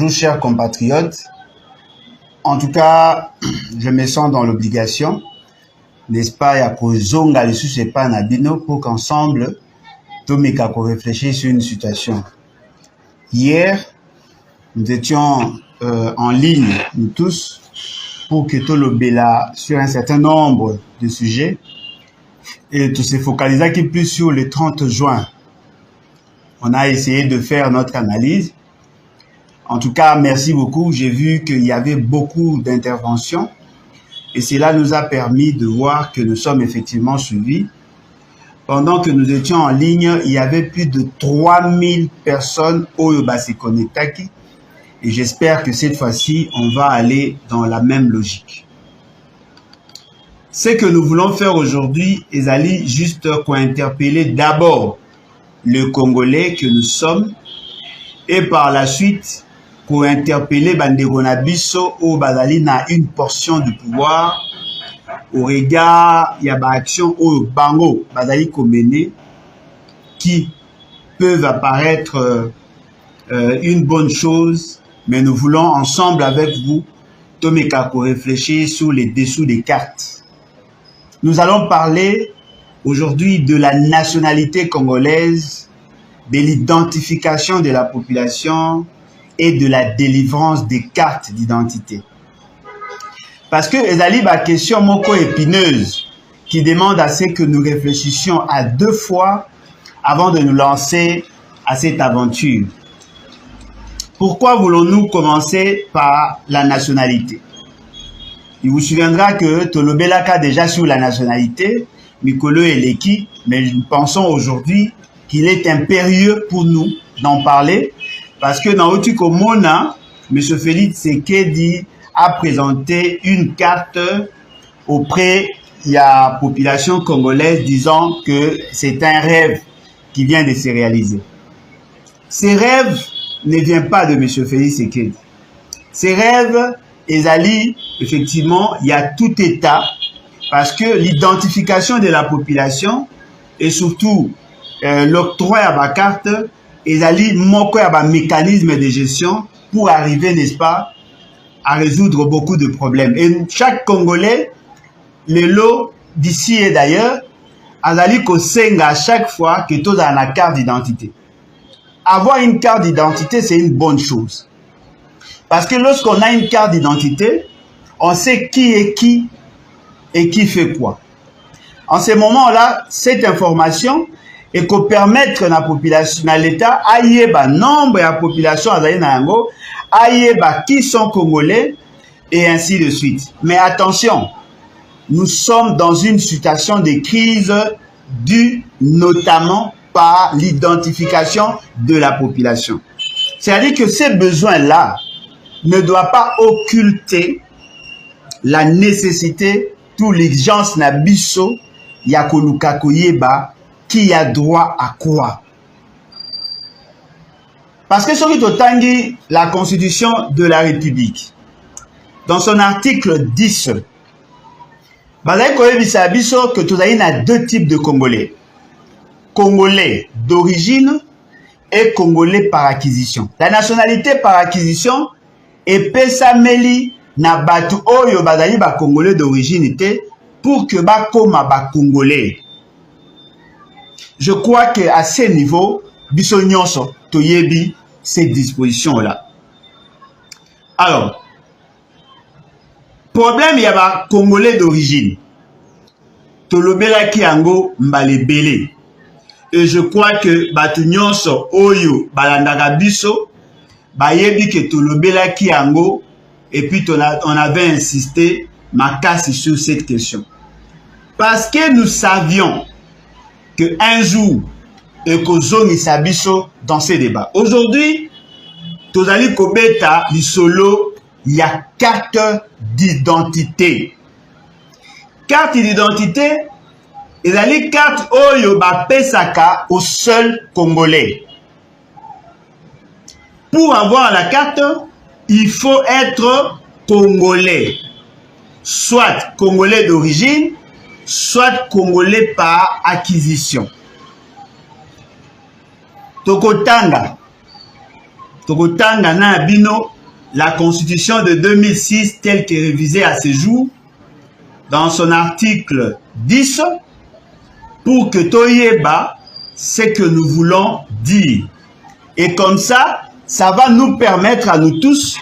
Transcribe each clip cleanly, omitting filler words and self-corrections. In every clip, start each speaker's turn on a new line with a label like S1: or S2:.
S1: Bonjour chers compatriotes. En tout cas, je me sens dans l'obligation, n'est-ce pas, ya kozonga lisusu epa na bino pour qu'ensemble, tomeka ko réfléchir sur une situation. Hier, nous étions en ligne, nous tous, pour que tolobela sur un certain nombre de sujets et tout se focalisa qui plus sur le 30 juin. On a essayé de faire notre analyse. En tout cas, merci beaucoup. J'ai vu qu'il y avait beaucoup d'interventions et cela nous a permis de voir que nous sommes effectivement suivis. Pendant que nous étions en ligne, il y avait plus de 3000 personnes au Yobasikonetaki et j'espère que cette fois-ci, on va aller dans la même logique. Ce que nous voulons faire aujourd'hui, Ezali, juste pour interpeller d'abord le Congolais que nous sommes et par la suite pour interpeller Bandeko na biso ou bazali na une portion du pouvoir au regard il y a ba action au bango bazali komene qui peuvent apparaître une bonne chose, mais nous voulons ensemble avec vous tomeka ko réfléchir sur les dessous des cartes. Nous allons parler aujourd'hui de la nationalité congolaise, de l'identification de la population et de la délivrance des cartes d'identité. Parce que ezali ba question moko épineuse qui demande à ce que nous réfléchissions à deux fois avant de nous lancer à cette aventure. Pourquoi voulons-nous commencer par la nationalité? Il vous souviendra que Tolobelaka déjà sur la nationalité, Mikolo et Leki, mais nous pensons aujourd'hui qu'il est impérieux pour nous d'en parler parce que dans Otiko Mona, M. Félix Tshisekedi a présenté une carte auprès de la population congolaise disant que c'est un rêve qui vient de se réaliser. Ces rêves ne viennent pas de M. Félix Tshisekedi. Ces rêves, ezali, effectivement, il y a tout état parce que l'identification de la population et surtout l'octroi à ma carte, ezali moko ya ba mécanisme de gestion pour arriver, n'est-ce pas, à résoudre beaucoup de problèmes. Et chaque Congolais, le lot d'ici et d'ailleurs, azali kosenga à chaque fois que tout dans la carte d'identité. Avoir une carte d'identité, c'est une bonne chose. Parce que lorsqu'on a une carte d'identité, on sait qui est qui et qui fait quoi. En ce moment-là, cette information et qu'on permettre à la population, à l'État, à yeba nombre de la population à yeba qui sont Congolais et ainsi de suite. Mais attention, nous sommes dans une situation de crise due notamment par l'identification de la population. C'est-à-dire que ces besoins-là ne doivent pas occulter la nécessité, toute l'exigence na biso ya koluka koyeba qui a droit à quoi. Parce que sur Totangi, la Constitution de la République, dans son article 10, que Totangi a deux types de Congolais. Congolais d'origine et Congolais par acquisition. La nationalité par acquisition est pesameli na batu oyo bazali ba Congolais d'origine était pour que ba koma ba Congolais. Je crois qu'à ce niveau, biso nyonso toyebi ces dispositions-là. Alors, problème, il y a ba Congolais d'origine. Tolobela ki yango mbalebele. Et je crois que batu nyonso oyo balandaka biso bayebi que tolobela ki yango et puis on avait insisté makasi sur cette question. Parce que nous savions qu'un jour, ekozongi sabiso dans ces débats. Aujourd'hui, tozali kobeta lisolo, il y a carte d'identité. Carte d'identité, ezali carte oyo ba pesaka au seul Congolais. Pour avoir la carte, il faut être Congolais. Soit Congolais d'origine, soit Congolais par acquisition. Tokotanga na bino la Constitution de 2006 telle qu'est révisée à ce jour, dans son article 10, pour que Toyeba, ce que nous voulons dire. Et comme ça va nous permettre à nous tous,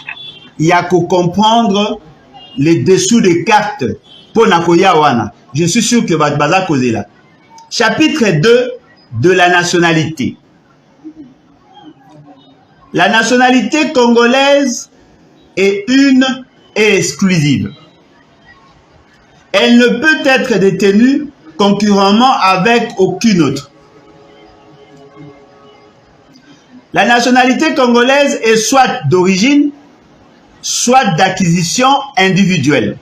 S1: il y a qu'à comprendre les dessous des cartes pour Nakoya Wana. Je suis sûr que votre baza causé là. Chapitre 2 de la nationalité. La nationalité congolaise est une et exclusive. Elle ne peut être détenue concurremment avec aucune autre. La nationalité congolaise est soit d'origine, soit d'acquisition individuelle.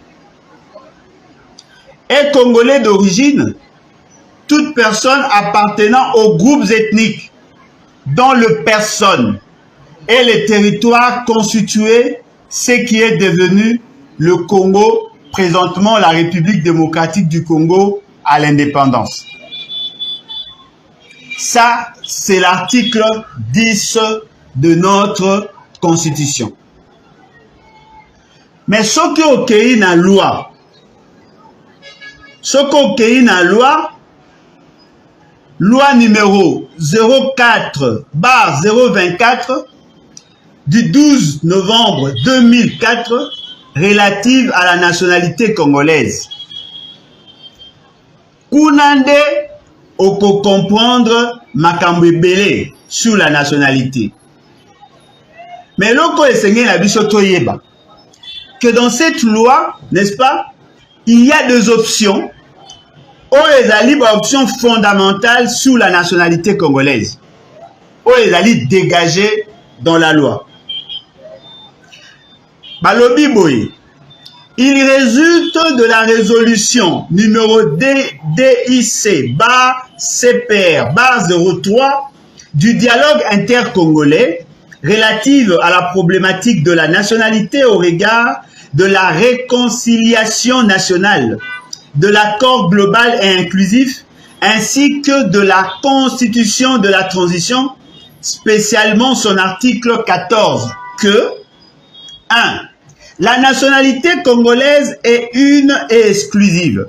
S1: Et congolais d'origine, toute personne appartenant aux groupes ethniques dont le personne et les territoires constitués, ce qui est devenu le Congo, présentement la République démocratique du Congo à l'indépendance. Ça, c'est l'article 10 de notre Constitution. Mais ce qui est OK dans la loi, loi numéro 04/024 du 12 novembre 2004 relative à la nationalité congolaise. Kunande, on peut comprendre makambo ebele sur la nationalité. Mais loko esengeli na biso toyeba que dans cette loi, n'est-ce pas, il y a deux options. Il y a des options fondamentales sur la nationalité congolaise. Il y a des dégagées dans la loi. Balobi Boye, il résulte de la résolution numéro DIC/CPR/03 du dialogue intercongolais relative à la problématique de la nationalité au regard de la réconciliation nationale, de l'accord global et inclusif, ainsi que de la constitution de la transition, spécialement son article 14, que 1. La nationalité congolaise est une et exclusive.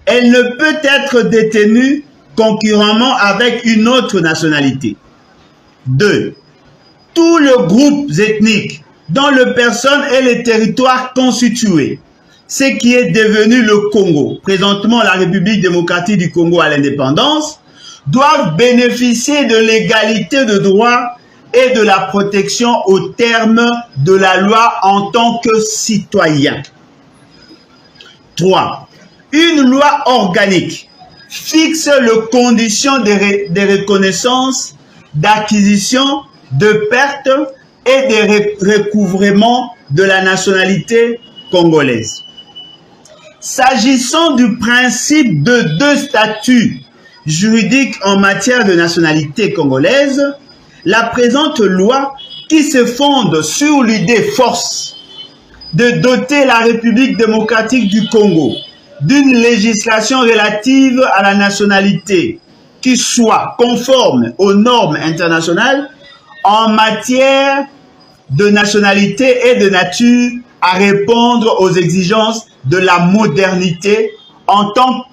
S1: Elle ne peut être détenue concurremment avec une autre nationalité. 2. Tous les groupes ethniques dont les personnes et les territoires constitués, ce qui est devenu le Congo, présentement la République démocratique du Congo à l'indépendance, doivent bénéficier de l'égalité de droit et de la protection au terme de la loi en tant que citoyens. 3. Une loi organique fixe les conditions de reconnaissance, d'acquisition, de perte et de recouvrement de la nationalité congolaise. S'agissant du principe de deux statuts juridiques en matière de nationalité congolaise, la présente loi, qui se fonde sur l'idée force de doter la République démocratique du Congo d'une législation relative à la nationalité qui soit conforme aux normes internationales en matière de nationalité et de nature à répondre aux exigences de la modernité en tant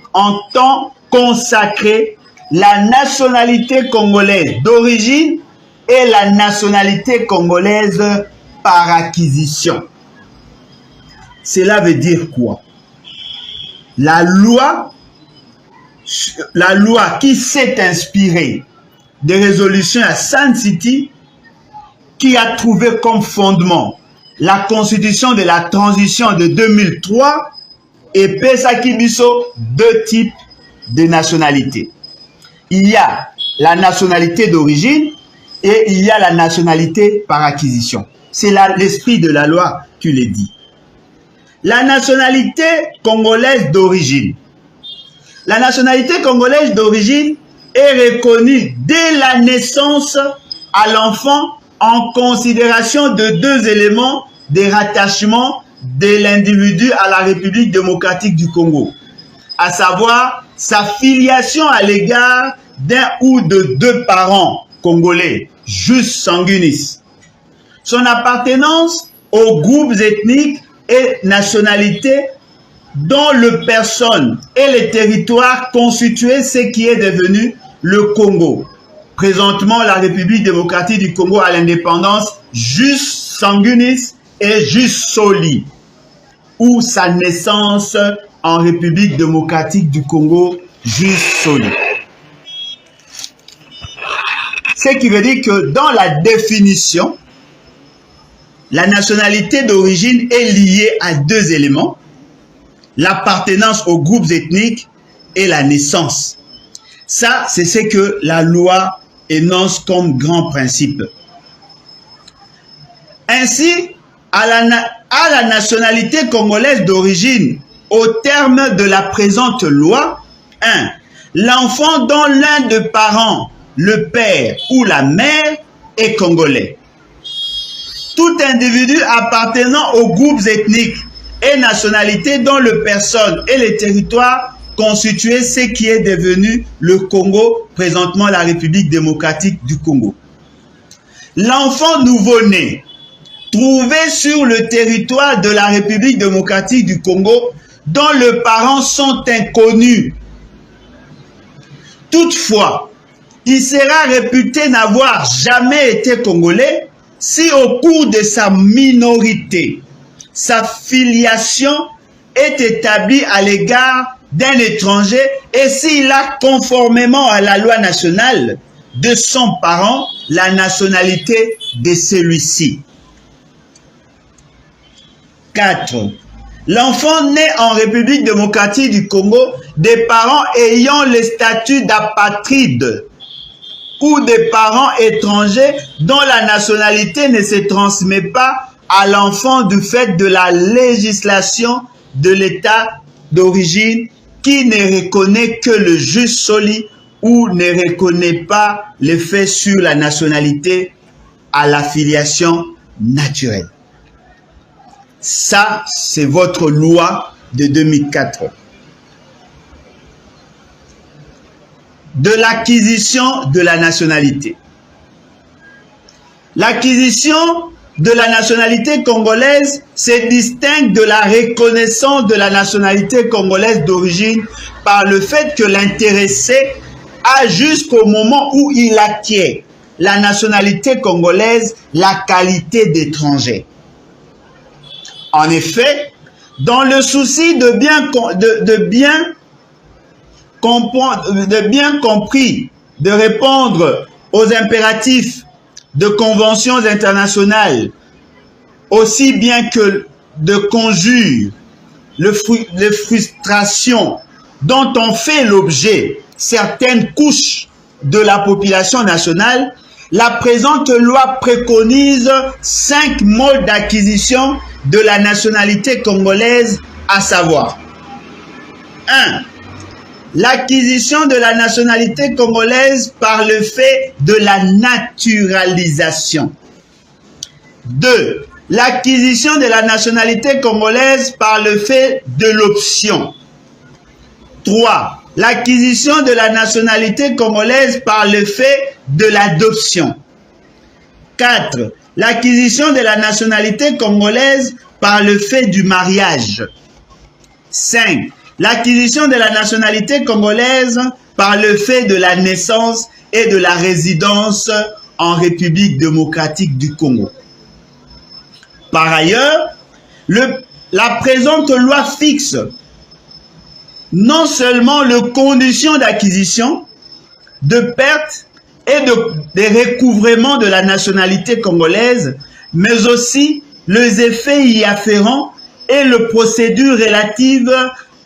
S1: consacrer la nationalité congolaise d'origine et la nationalité congolaise par acquisition. Cela veut dire quoi? La loi qui s'est inspirée des résolutions à Sun City, qui a trouvé comme fondement la constitution de la transition de 2003 et Pesaki Biso deux types de nationalités. Il y a la nationalité d'origine et il y a la nationalité par acquisition. C'est l'esprit de la loi qui le dit. La nationalité congolaise d'origine. La nationalité congolaise d'origine est reconnue dès la naissance à l'enfant en considération de deux éléments de rattachement de l'individu à la République démocratique du Congo, à savoir sa filiation à l'égard d'un ou de deux parents congolais, jus sanguinis, son appartenance aux groupes ethniques et nationalités dont le personne et les territoires constituaient ce qui est devenu le Congo. Présentement, la République démocratique du Congo à l'indépendance jus sanguinis et jus soli, ou sa naissance en République démocratique du Congo jus soli. Ce qui veut dire que dans la définition, la nationalité d'origine est liée à deux éléments, l'appartenance aux groupes ethniques et la naissance. Ça, c'est ce que la loi énonce comme grand principe. Ainsi, à la nationalité congolaise d'origine, au terme de la présente loi, 1. L'enfant dont l'un des parents, le père ou la mère, est congolais. Tout individu appartenant aux groupes ethniques et nationalités dont le personne et les territoires constituaient ce qui est devenu le Congo, présentement la République démocratique du Congo. L'enfant nouveau-né, trouvé sur le territoire de la République démocratique du Congo, dont les parents sont inconnus. Toutefois, il sera réputé n'avoir jamais été congolais si au cours de sa minorité, sa filiation est établie à l'égard d'un étranger et s'il a, conformément à la loi nationale de son parent, la nationalité de celui-ci. 4. L'enfant né en République démocratique du Congo des parents ayant le statut d'apatride ou des parents étrangers dont la nationalité ne se transmet pas à l'enfant du fait de la législation de l'État d'origine qui ne reconnaît que le jus soli ou ne reconnaît pas l'effet sur la nationalité à la filiation naturelle. Ça, c'est votre loi de 2004. De l'acquisition de la nationalité. L'acquisition de la nationalité congolaise se distingue de la reconnaissance de la nationalité congolaise d'origine par le fait que l'intéressé a jusqu'au moment où il acquiert la nationalité congolaise la qualité d'étranger. En effet, dans le souci de bien compris, de répondre aux impératifs de conventions internationales, aussi bien que de conjure les frustrations dont ont fait l'objet certaines couches de la population nationale, la présente loi préconise 5 modes d'acquisition de la nationalité congolaise, à savoir 1. L'acquisition de la nationalité congolaise par le fait de la naturalisation. 2. L'acquisition de la nationalité congolaise par le fait de l'option. 3. L'acquisition de la nationalité congolaise par le fait de l'adoption. 4. L'acquisition de la nationalité congolaise par le fait du mariage. 5. L'acquisition de la nationalité congolaise par le fait de la naissance et de la résidence en République démocratique du Congo. Par ailleurs, la présente loi fixe non seulement les conditions d'acquisition, de perte et de recouvrement de la nationalité congolaise, mais aussi les effets y afférents et les procédures relatives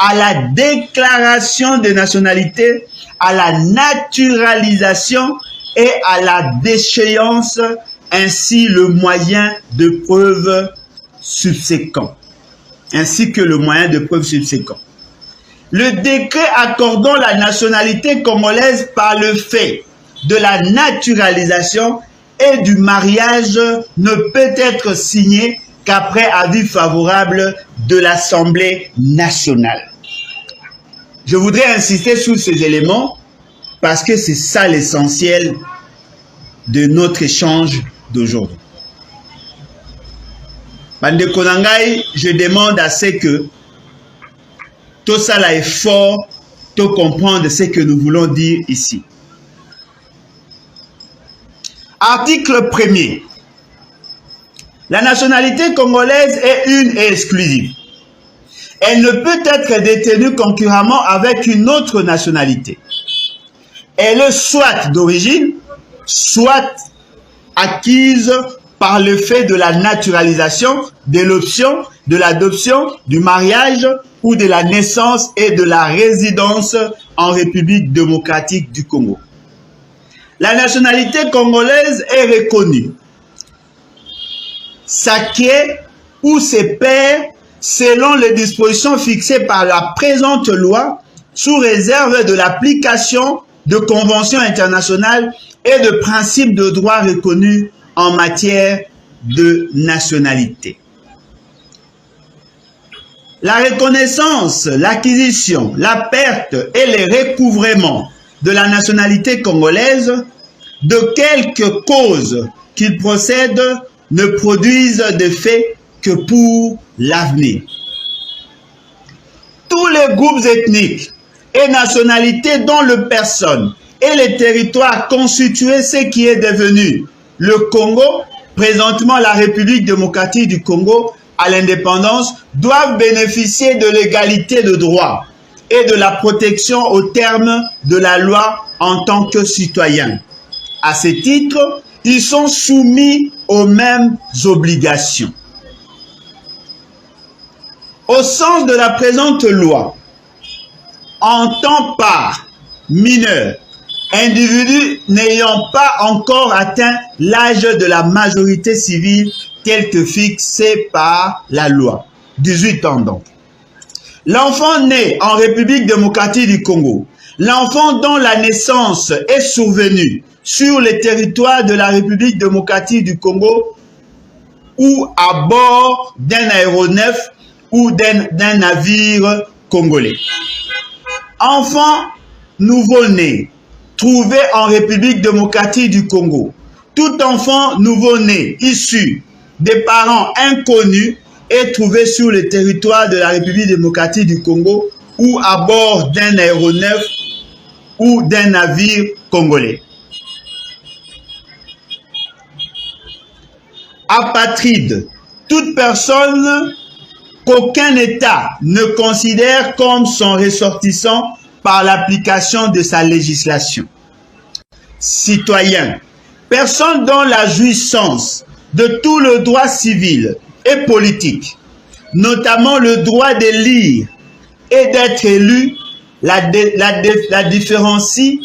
S1: à la déclaration de nationalité, à la naturalisation et à la déchéance, ainsi le moyen de preuve subséquent. Le décret accordant la nationalité congolaise par le fait de la naturalisation et du mariage ne peut être signé qu'après avis favorable de l'Assemblée nationale. Je voudrais insister sur ces éléments parce que c'est ça l'essentiel de notre échange d'aujourd'hui. Bande Konangai, je demande à ce que tout ça là est fort, tout comprendre ce que nous voulons dire ici. Article 1er. La nationalité congolaise est une et exclusive. Elle ne peut être détenue concurremment avec une autre nationalité. Elle est soit d'origine, soit acquise par le fait de la naturalisation, de l'option, de l'adoption, du mariage ou de la naissance et de la résidence en République démocratique du Congo. La nationalité congolaise est reconnue, s'acquiert ou se perd selon les dispositions fixées par la présente loi sous réserve de l'application de conventions internationales et de principes de droit reconnus en matière de nationalité. La reconnaissance, l'acquisition, la perte et le recouvrement de la nationalité congolaise, de quelque cause qu'il procède, ne produisent de fait que pour l'avenir. Tous les groupes ethniques et nationalités dont les personnes et les territoires constituaient ce qui est devenu le Congo, présentement la République démocratique du Congo, à l'indépendance, doivent bénéficier de l'égalité de droit et de la protection au terme de la loi en tant que citoyens. À ce titre, ils sont soumis aux mêmes obligations. Au sens de la présente loi, entend par mineur, individu n'ayant pas encore atteint l'âge de la majorité civile tel que fixé par la loi. 18 ans donc. L'enfant né en République démocratique du Congo, l'enfant dont la naissance est survenue sur le territoire de la République démocratique du Congo ou à bord d'un aéronef ou d'un navire congolais. Enfant nouveau-né trouvé en République démocratique du Congo, tout enfant nouveau-né issu des parents inconnus est trouvé sur le territoire de la République démocratique du Congo ou à bord d'un aéronef ou d'un navire congolais. Apatride, toute personne qu'aucun État ne considère comme son ressortissant par l'application de sa législation. Citoyen, personne dont la jouissance de tout le droit civil et politique, notamment le droit de lire et d'être élu, la différencie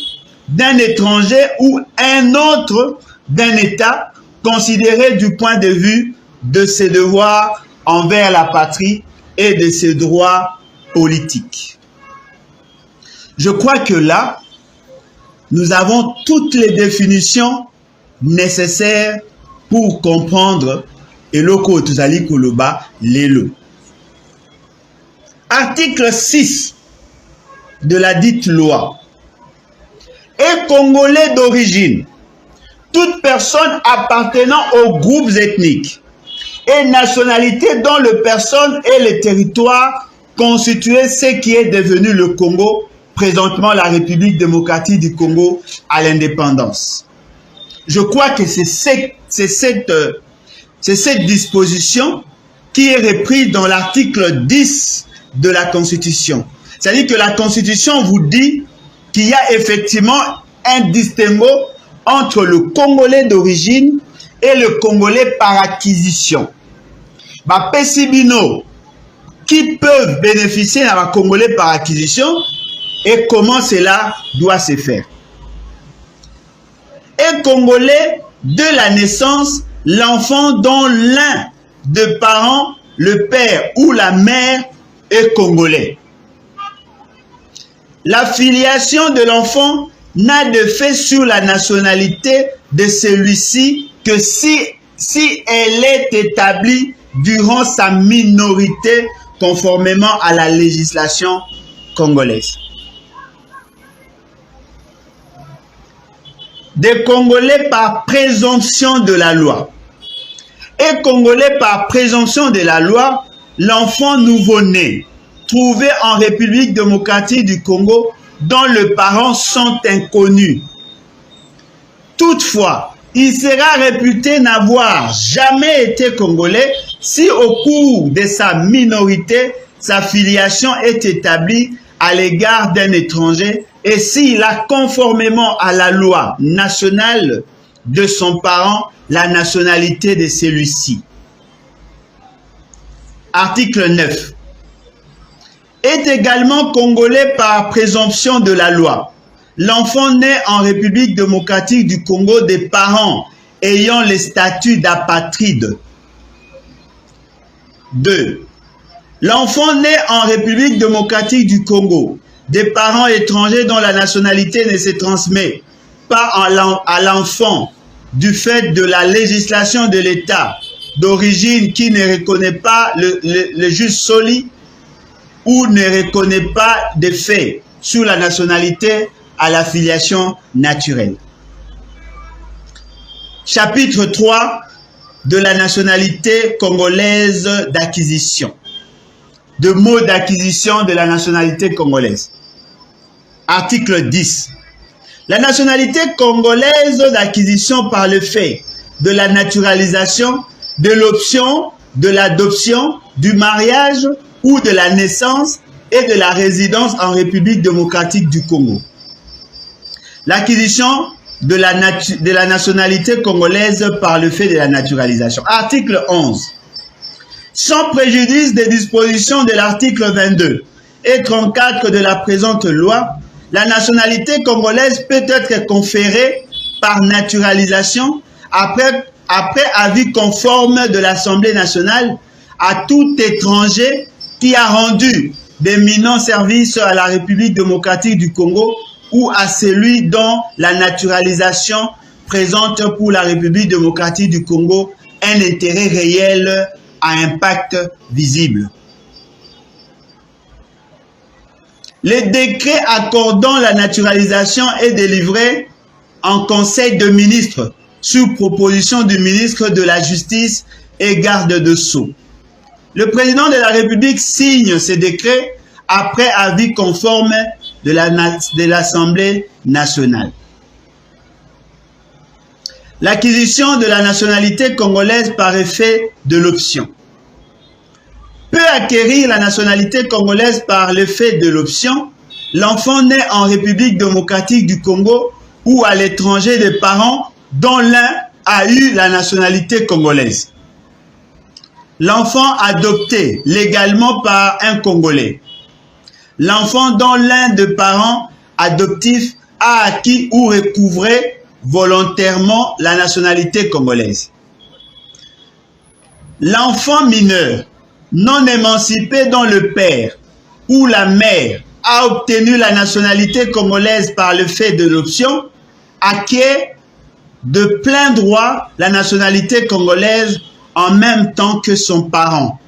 S1: d'un étranger ou un autre d'un État considéré du point de vue de ses devoirs envers la patrie et de ses droits politiques. Je crois que là, nous avons toutes les définitions nécessaires pour comprendre eloko tozali koloba lelo. Article 6 de la dite loi. Est congolais d'origine, toute personne appartenant aux groupes ethniques et nationalités dont les personnes et les territoires constituaient ce qui est devenu le Congo, présentement la République démocratique du Congo à l'indépendance. Je crois que c'est cette disposition qui est reprise dans l'article 10 de la Constitution. C'est-à-dire que la Constitution vous dit qu'il y a effectivement un distinguo entre le Congolais d'origine et le Congolais par acquisition. Bah, Pesibino, qui peuvent bénéficier d'un Congolais par acquisition et comment cela doit se faire. Et Congolais de la naissance, l'enfant dont l'un des parents, le père ou la mère, est congolais. La filiation de l'enfant n'a de fait sur la nationalité de celui-ci que si elle est établie durant sa minorité conformément à la législation congolaise. Des Congolais par présomption de la loi. est congolais par présomption de la loi l'enfant nouveau-né trouvé en République démocratique du Congo dont les parents sont inconnus. Toutefois, il sera réputé n'avoir jamais été congolais si au cours de sa minorité, sa filiation est établie à l'égard d'un étranger et s'il a conformément à la loi nationale de son parent la nationalité de celui-ci. Article 9. Est également congolais par présomption de la loi l'enfant né en République démocratique du Congo des parents ayant le statut d'apatride. 2. L'enfant né en République démocratique du Congo des parents étrangers dont la nationalité ne se transmet pas à l'enfant du fait de la législation de l'État d'origine qui ne reconnaît pas le jus soli ou ne reconnaît pas de fait sur la nationalité à la filiation naturelle. Chapitre 3 de la nationalité congolaise d'acquisition. De mots d'acquisition de la nationalité congolaise. Article 10. La nationalité congolaise d'acquisition par le fait de la naturalisation, de l'option, de l'adoption, du mariage ou de la naissance et de la résidence en République démocratique du Congo. L'acquisition de la nationalité congolaise par le fait de la naturalisation. Article 11. Sans préjudice des dispositions de l'article 22 et 34 de la présente loi, la nationalité congolaise peut être conférée par naturalisation après avis conforme de l'Assemblée nationale à tout étranger qui a rendu d'éminents services à la République démocratique du Congo ou à celui dont la naturalisation présente pour la République démocratique du Congo un intérêt réel à impact visible. Le décret accordant la naturalisation est délivré en Conseil de ministres sur proposition du ministre de la Justice et garde de Sceaux. Le président de la République signe ce décret après avis conforme de l'Assemblée nationale. L'acquisition de la nationalité congolaise par effet de l'option. Peut acquérir la nationalité congolaise par l'effet de l'option l'enfant né en République démocratique du Congo ou à l'étranger des parents dont l'un a eu la nationalité congolaise. L'enfant adopté légalement par un Congolais. L'enfant dont l'un des parents adoptifs a acquis ou recouvré volontairement la nationalité congolaise. L'enfant mineur non émancipé dont le père ou la mère a obtenu la nationalité congolaise par le fait de l'option acquiert de plein droit la nationalité congolaise en même temps que son parent.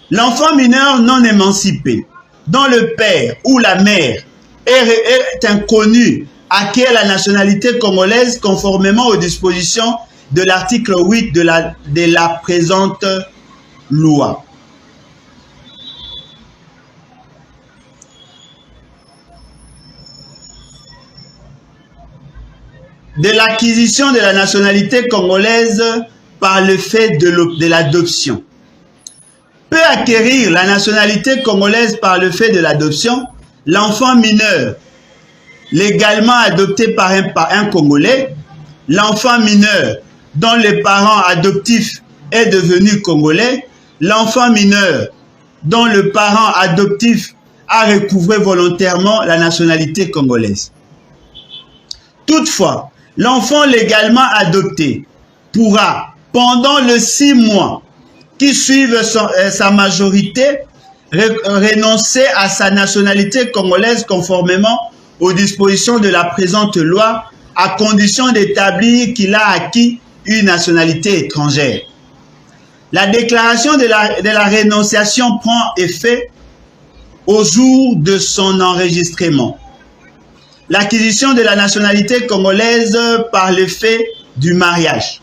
S1: L'enfant mineur non émancipé dont le père ou la mère est inconnu acquiert la nationalité congolaise conformément aux dispositions de l'article 8 de la présente loi. De l'acquisition de la nationalité congolaise par le fait de l'adoption. Peut acquérir la nationalité congolaise par le fait de l'adoption l'enfant mineur légalement adopté par un Congolais, l'enfant mineur dont les parents adoptifs est devenu Congolais, l'enfant mineur dont le parent adoptif a recouvré volontairement la nationalité congolaise. Toutefois, l'enfant légalement adopté pourra, pendant les 6 mois qui suivent sa majorité, renoncer à sa nationalité congolaise conformément aux dispositions de la présente loi, à condition d'établir qu'il a acquis une nationalité étrangère. La déclaration de la rénonciation prend effet au jour de son enregistrement. L'acquisition de la nationalité congolaise par le fait du mariage.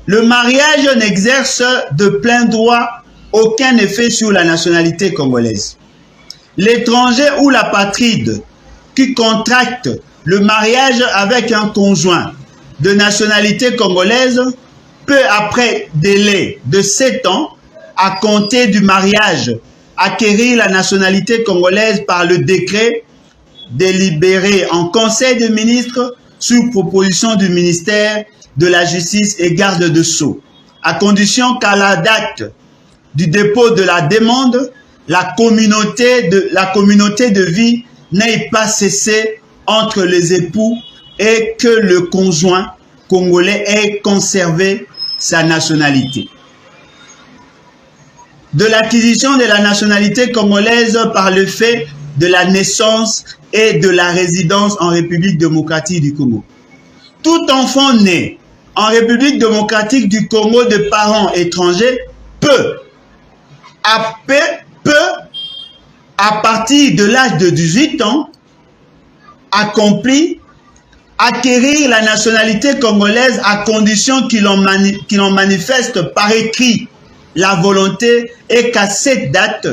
S1: le mariage n'exerce de plein droit aucun effet sur la nationalité congolaise. L'étranger ou l'apatride qui contracte le mariage avec un conjoint de nationalité congolaise peut, après délai de 7 ans, à compter du mariage, acquérir la nationalité congolaise par le décret délibéré en Conseil des ministres sur proposition du ministère de la Justice et garde de Sceaux, à condition qu'à la date du dépôt de la demande, la communauté de vie n'ait pas cessé entre les époux et que le conjoint congolais ait conservé sa nationalité. De l'acquisition de la nationalité congolaise par le fait de la naissance et de la résidence en République démocratique du Congo. Tout enfant né en République démocratique du Congo de parents étrangers peut, à partir de l'âge de 18 ans, acquérir la nationalité congolaise à condition qu'il en manifeste par écrit la volonté et qu'à cette date,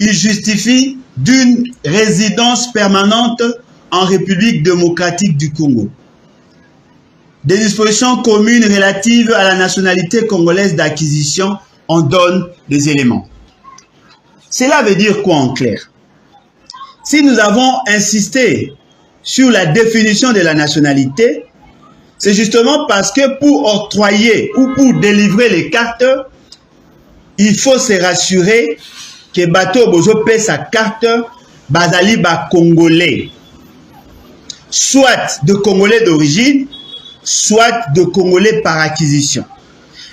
S1: il justifie d'une résidence permanente en République démocratique du Congo. Des dispositions communes relatives à la nationalité congolaise d'acquisition en donnent des éléments. Cela veut dire quoi en clair? Si nous avons insisté sur la définition de la nationalité, c'est justement parce que pour octroyer ou pour délivrer les cartes, il faut se rassurer que bateau bozo paie sa carte bazali ba congolais, soit de congolais d'origine, soit de congolais par acquisition.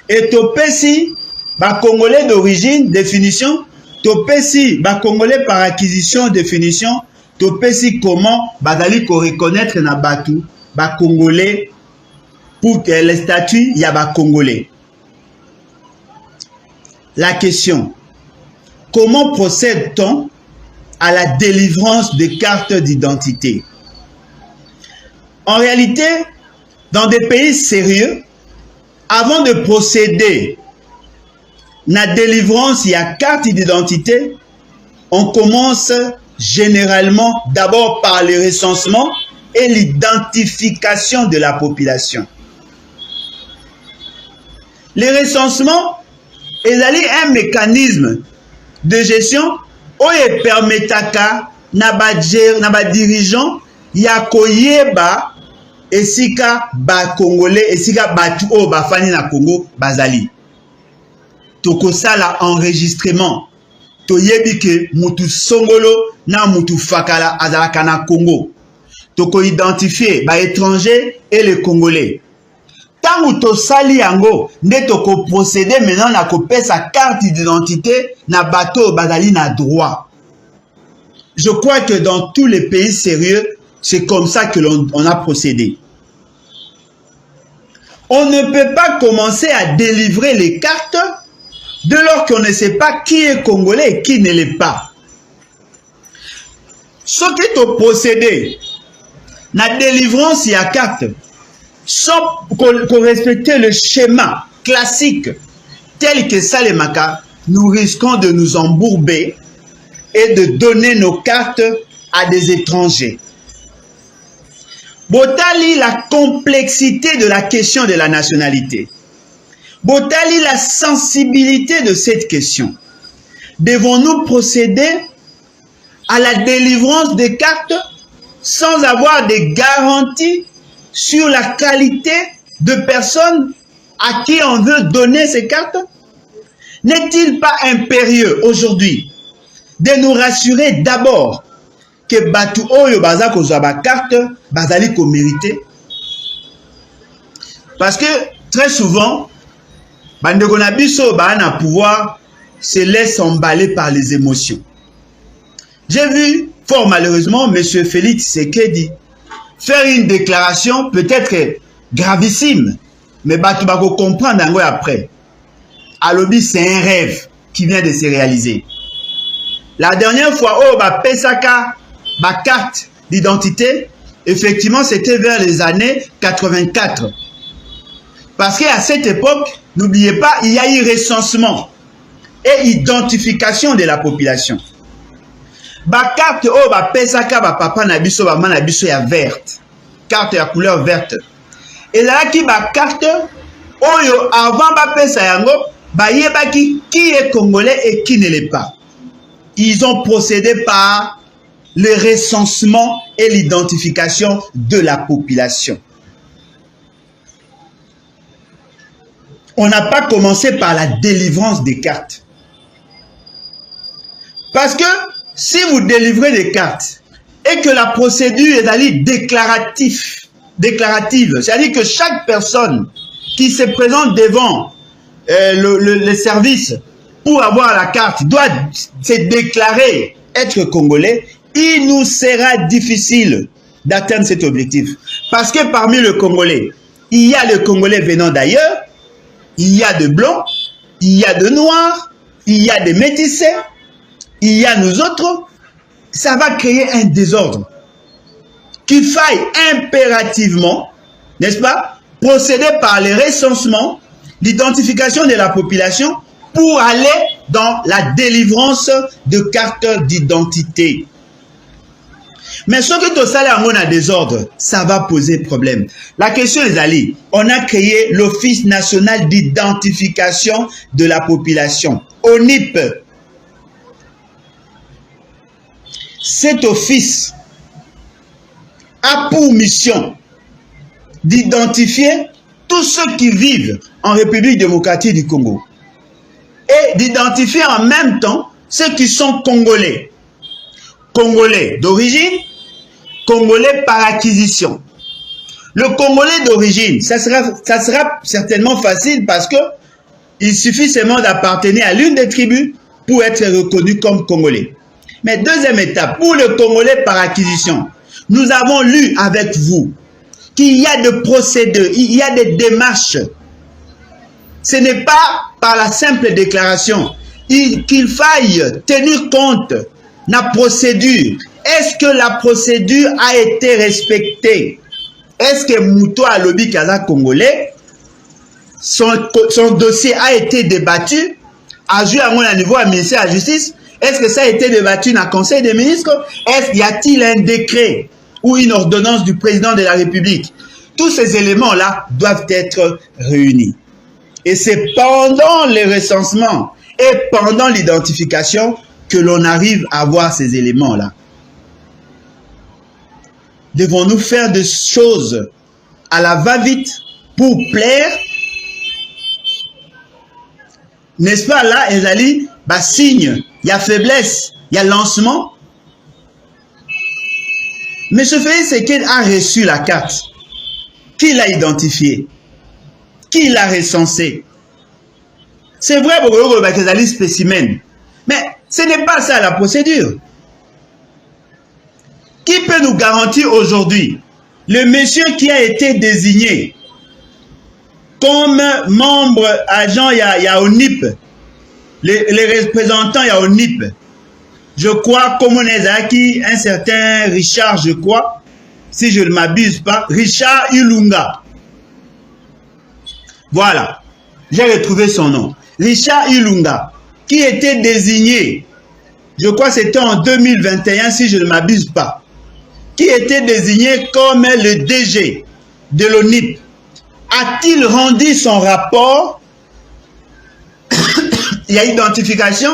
S1: Et topesi ba congolais d'origine définition, topesi ba congolais par acquisition définition, topesi comment bazali ko reconnaître na batu ba congolais pour que les statuts ya ba congolais. La question: comment procède-t-on à la délivrance des cartes d'identité? En réalité, dans des pays sérieux, avant de procéder à la délivrance de la carte d'identité, on commence généralement d'abord par le recensement et l'identification de la population. Le recensement est un mécanisme de gestion qui permet à dirigeants ya koyeba esika ba congolais esika batu o ba fani na Congo bazali. Toko sala enregistrement toyebi ke mutu songolo na mutu fakala azalaka na Congo. Toko identifier ba étrangers et les congolais. Tant to sali yango nde toko procéder maintenant na kopesa sa carte d'identité na bateau bazali na droit. Je crois que dans tous les pays sérieux, c'est comme ça que l'on a procédé. On ne peut pas commencer à délivrer les cartes dès lors qu'on ne sait pas qui est congolais et qui ne l'est pas. Ce qui est procédé, la délivrance y a carte, sans qu'on respecte le schéma classique tel que Salemaka, nous risquons de nous embourber et de donner nos cartes à des étrangers. Botali la complexité de la question de la nationalité. Botali la sensibilité de cette question. Devons-nous procéder à la délivrance des cartes sans avoir des garanties sur la qualité de personnes à qui on veut donner ces cartes? N'est-il pas impérieux aujourd'hui de nous rassurer d'abord que batu oyo baza kozwa ba carte bazali ko mériter? Parce que très souvent bandeko na biso ba na pouvoir se laisse emballer par les émotions. J'ai vu fort malheureusement monsieur Félix Tshisekedi faire une déclaration peut-être gravissime, mais batu bako comprendre yango après. Alobi, c'est un rêve qui vient de se réaliser. La dernière fois, pesaka ma carte d'identité, effectivement, c'était vers les années 84. Parce qu'à cette époque, n'oubliez pas, il y a eu recensement et identification de la population. Ba carte oh ba pesaka ba papa na biso ba mama na biso ya verte. Carte ya couleur verte. Et là qui ba carte oyo avant ba pesa yango ba yebaki qui est congolais et qui ne l'est pas. Ils ont procédé par le recensement et l'identification de la population. On n'a pas commencé par la délivrance des cartes. Parce que si vous délivrez des cartes et que la procédure est déclarative, c'est-à-dire que chaque personne qui se présente devant le service pour avoir la carte doit se déclarer être congolais, il nous sera difficile d'atteindre cet objectif. Parce que parmi les Congolais, il y a les Congolais venant d'ailleurs, il y a de blancs, il y a de noirs, il y a des métissés, il y a nous autres. Ça va créer un désordre. Qu'il faille impérativement, n'est-ce pas, procéder par le recensement, l'identification de la population pour aller dans la délivrance de cartes d'identité. Mais ce que tout ça on a désordre, ça va poser problème. La question est allée, on a créé l'Office national d'identification de la population, ONIP. Cet office a pour mission d'identifier tous ceux qui vivent en République démocratique du Congo et d'identifier en même temps ceux qui sont congolais. Congolais d'origine, Congolais par acquisition. Le Congolais d'origine, ça sera certainement facile parce que il suffit seulement d'appartenir à l'une des tribus pour être reconnu comme Congolais. Mais deuxième étape, pour le Congolais par acquisition, nous avons lu avec vous qu'il y a des procédures, il y a des démarches. Ce n'est pas par la simple déclaration qu'il faille tenir compte de la procédure. Est-ce que la procédure a été respectée? Est-ce que Mouto Alobi Kaza Congolais, son dossier a été débattu, a joué à mon niveau à ministère de la Justice? Est-ce que ça a été débattu dans le Conseil des ministres? Est-ce y a-t-il un décret ou une ordonnance du président de la République? Tous ces éléments-là doivent être réunis. Et c'est pendant le recensement et pendant l'identification que l'on arrive à voir ces éléments-là. Devons-nous faire des choses à la va-vite pour plaire? N'est-ce pas là, Ezali, bah signe, il y a faiblesse, il y a lancement. Mais ce fait, c'est qu'il a reçu la carte. Qui l'a identifié? Qui l'a recensé? C'est vrai, Ezali spécimen. Mais ce n'est pas ça la procédure. Qui peut nous garantir aujourd'hui le monsieur qui a été désigné comme membre agent, il y a ONIP, les représentants, il y a ONIP. Je crois, comme on est acquis, un certain Richard, je crois, si je ne m'abuse pas, Richard Ilunga. Voilà, j'ai retrouvé son nom. Richard Ilunga, qui était désigné, je crois que c'était en 2021, si je ne m'abuse pas, qui était désigné comme le DG de l'ONIP. A-t-il rendu son rapport? Il y a identification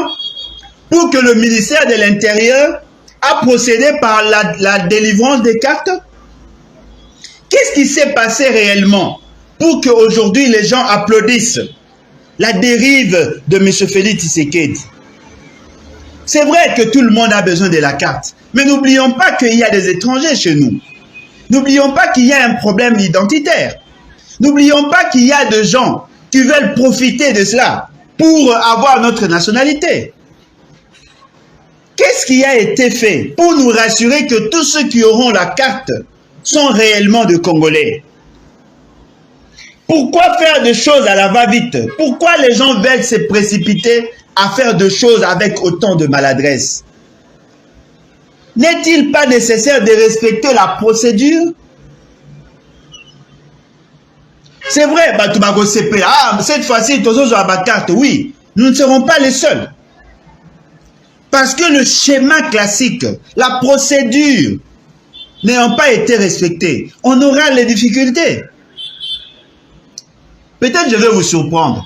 S1: pour que le ministère de l'Intérieur a procédé par la délivrance des cartes? Qu'est-ce qui s'est passé réellement pour qu'aujourd'hui les gens applaudissent la dérive de M. Félix Tshisekedi? C'est vrai que tout le monde a besoin de la carte, mais n'oublions pas qu'il y a des étrangers chez nous. N'oublions pas qu'il y a un problème identitaire. N'oublions pas qu'il y a des gens qui veulent profiter de cela pour avoir notre nationalité. Qu'est-ce qui a été fait pour nous rassurer que tous ceux qui auront la carte sont réellement des Congolais? Pourquoi faire des choses à la va-vite? Pourquoi les gens veulent se précipiter à faire des choses avec autant de maladresse? N'est-il pas nécessaire de respecter la procédure? C'est vrai, cette fois-ci, carte, oui, nous ne serons pas les seuls. Parce que le schéma classique, la procédure, n'ayant pas été respectée, on aura les difficultés. Peut-être je vais vous surprendre.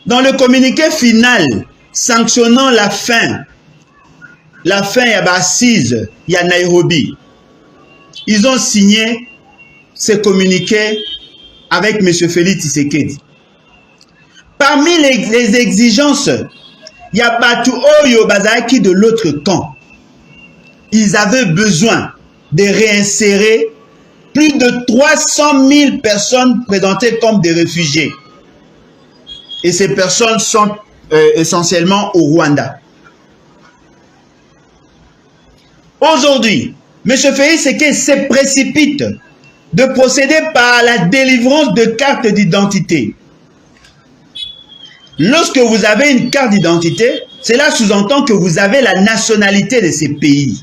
S1: Dans le communiqué final sanctionnant la fin il y a assise, il y a Nairobi. Ils ont signé ce communiqué avec M. Félix Tshisekedi. Parmi les exigences, il y a Batu Oyo Bazaki de l'autre camp. Ils avaient besoin de réinsérer plus de 300 000 personnes présentées comme des réfugiés. Et ces personnes sont essentiellement au Rwanda. Aujourd'hui, M. Félix Tshisekedi se précipite de procéder par la délivrance de cartes d'identité. Lorsque vous avez une carte d'identité, cela sous-entend que vous avez la nationalité de ces pays.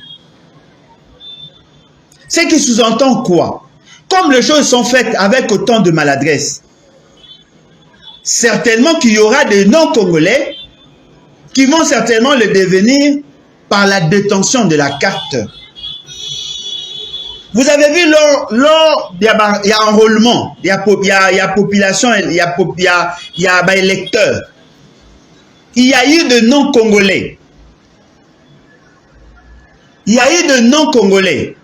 S1: Ce qui sous-entend quoi? Comme les choses sont faites avec autant de maladresse, certainement qu'il y aura des non-congolais qui vont certainement le devenir par la détention de la carte. Vous avez vu, lors il y a enrôlement, il y a population, il y a électeurs. Il y a eu de non-congolais. Il y a eu de non-congolais.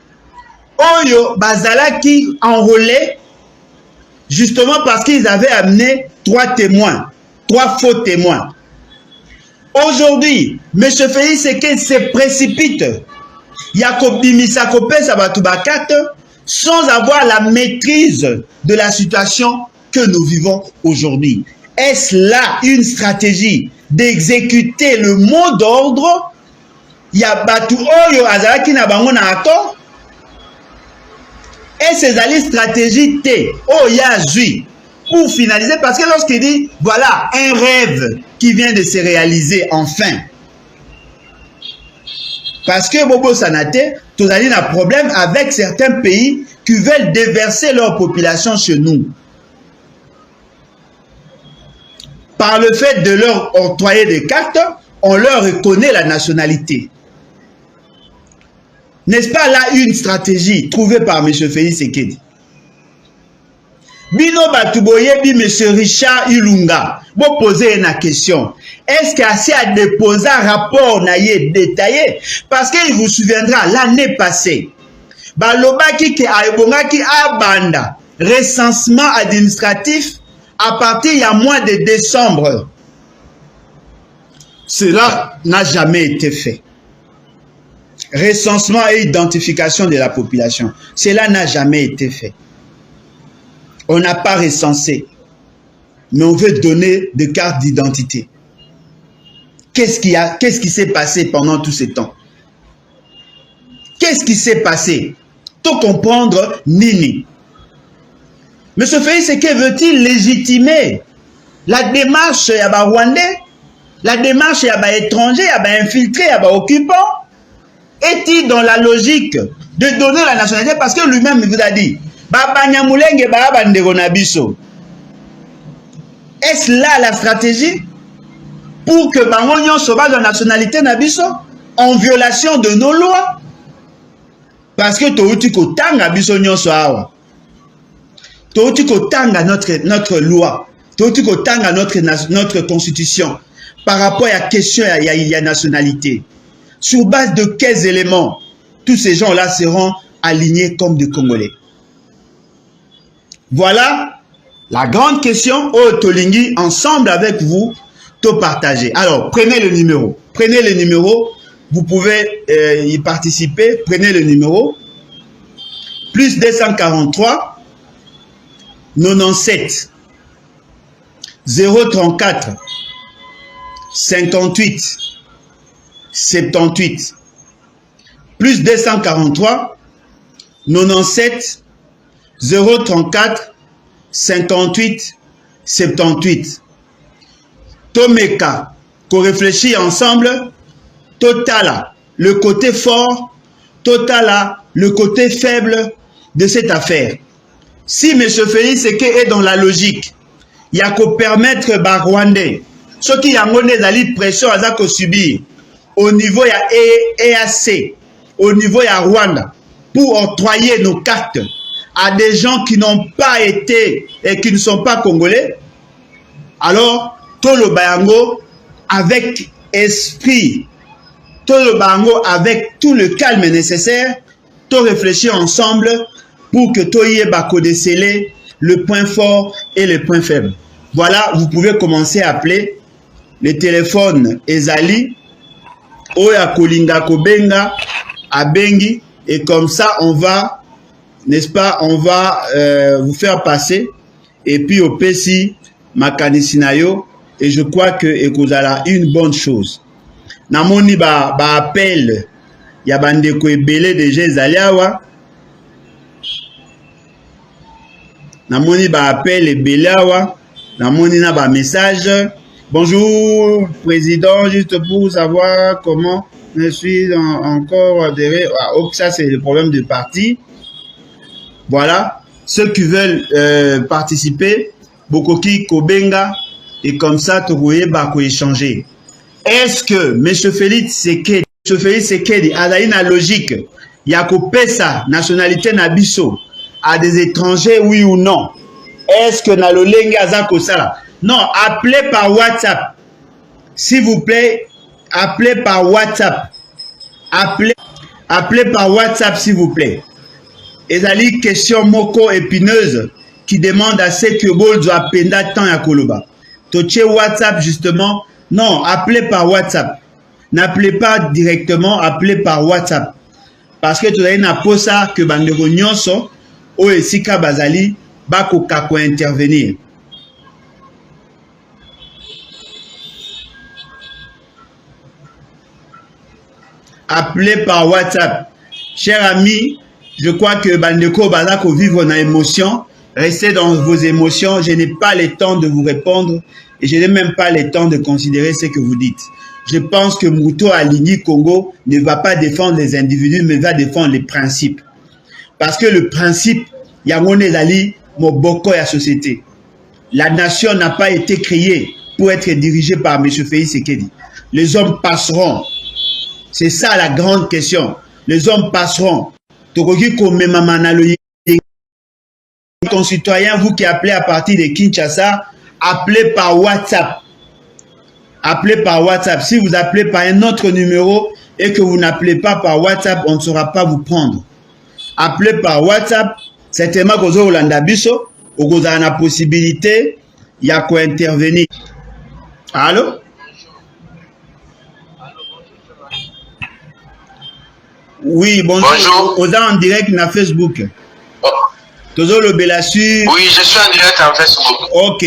S1: Oyo Bazalaki enrôlé justement parce qu'ils avaient amené 3 faux témoins. Aujourd'hui, M. Félix Tshisekedi se précipite. Sans avoir la maîtrise de la situation que nous vivons aujourd'hui. Est-ce là une stratégie d'exécuter le mot d'ordre? Et ces alliés stratégiques pour finaliser, parce que lorsqu'il dit voilà un rêve qui vient de se réaliser enfin. Parce que Bobo Sanate, tu as un problème avec certains pays qui veulent déverser leur population chez nous. Par le fait de leur octroyer des cartes, on leur reconnaît la nationalité. N'est-ce pas là une stratégie trouvée par M. Félix Tshisekedi? Bino Batuboye, M. Richard Ilunga, vous posez une question. Est-ce qu'il y a déposé un rapport détaillé? Parce qu'il vous souviendra, l'année passée, Balobaki ki aibongaki abanda recensement administratif à partir il y a mois de décembre. Cela n'a jamais été fait. Recensement et identification de la population. Cela n'a jamais été fait. On n'a pas recensé. Mais on veut donner des cartes d'identité. Qu'est-ce qui s'est passé pendant tout ce temps? Qu'est-ce qui s'est passé? Tout comprendre, Nini. M. Félix Tshisekedi veut-il légitimer la démarche à Rwandais, la démarche à étrangers, à infiltrés, à occupants? Est-il dans la logique de donner la nationalité? Parce que lui-même il vous a dit est-ce là la stratégie pour que Bangonyon sauvage la nationalité Nabiso en violation de nos lois? Parce que Toutiko Tanga Bisonyon Soawa. Toutiko Tanga notre loi. Toutiko Tanga notre constitution. Par rapport à la question il y a nationalité. Sur base de quels éléments tous ces gens-là seront alignés comme des Congolais? Voilà la grande question au Tolingi, ensemble avec vous, tout partager. Alors, prenez le numéro. Prenez le numéro. Vous pouvez y participer. Prenez le numéro. Plus 243 97 034 58 78. Plus 243 97 034 58 78. Tomeka, qu'on réfléchit ensemble, Totala, le côté fort, Totala, le côté faible de cette affaire. Si M. Félix Tshisekedi est dans la logique, il y a qu'à permettre aux Rwandais, ceux qui ont une pression à subir au niveau de EAC, au niveau de Rwanda, pour octroyer nos cartes à des gens qui n'ont pas été et qui ne sont pas congolais, alors, tout le bayango avec esprit, tout le bayango avec tout le calme nécessaire, tout réfléchir ensemble pour que tout y ait déceler le point fort et le point faible. Voilà, vous pouvez commencer à appeler les téléphones Ezali, Oya Kolinga Kobenga, Abengi, et comme ça on va, n'est-ce pas, on va vous faire passer, et puis au PC, Makanisinayo, et je crois que ekozala une bonne chose. Namoni ba appel, ya bandeko ebele déjà ezali awa. Namoni ba appel ebele awa. Namoni na ba message. Bonjour président, juste pour savoir comment je suis encore adhéré. Ah, ça c'est le problème de parti. Voilà, ceux qui veulent participer, Bokoki Kobenga, et comme ça tu vas échanger. Est-ce que M. Félix Tshisekedi a une logique, il y a coupé sa nationalité nabiso à des étrangers, oui ou non? Est-ce que Nalolengi Azako Sala? Non, appelez par WhatsApp. S'il vous plaît, appelez par WhatsApp. Appelez par WhatsApp, s'il vous plaît. Et ça une question moko épineuse qui demande à ce que Bolzo appenda tant à Koloba. Toche WhatsApp, justement. Non, appelez par WhatsApp. N'appelez pas directement, appelez par WhatsApp. Parce que tu as une aposa que Bandego Nyonso, ou Esika Bazali, Bako Kako intervenir. Appelez par WhatsApp. Chers amis, je crois que Bandeko Bazako vivre dans l'émotion. Restez dans vos émotions. Je n'ai pas le temps de vous répondre et je n'ai même pas le temps de considérer ce que vous dites. Je pense que Mouto Aligny Congo ne va pas défendre les individus, mais va défendre les principes. Parce que le principe, Yangone Zali, Moboko et la société. La nation n'a pas été créée pour être dirigée par M. Félix Tshisekedi. Les hommes passeront. C'est ça la grande question. Les hommes passeront. Concitoyens, vous qui appelez à partir de Kinshasa, appelez par WhatsApp. Appelez par WhatsApp. Si vous appelez par un autre numéro et que vous n'appelez pas par WhatsApp, on ne saura pas vous prendre. Appelez par WhatsApp. Certainement que vous avez la possibilité, il y a quoi intervenir. Allô? Oui, bonjour. Vous êtes en direct sur Facebook. Toujours le Bélassu.
S2: Oui, je suis en direct en Facebook.
S1: Ok,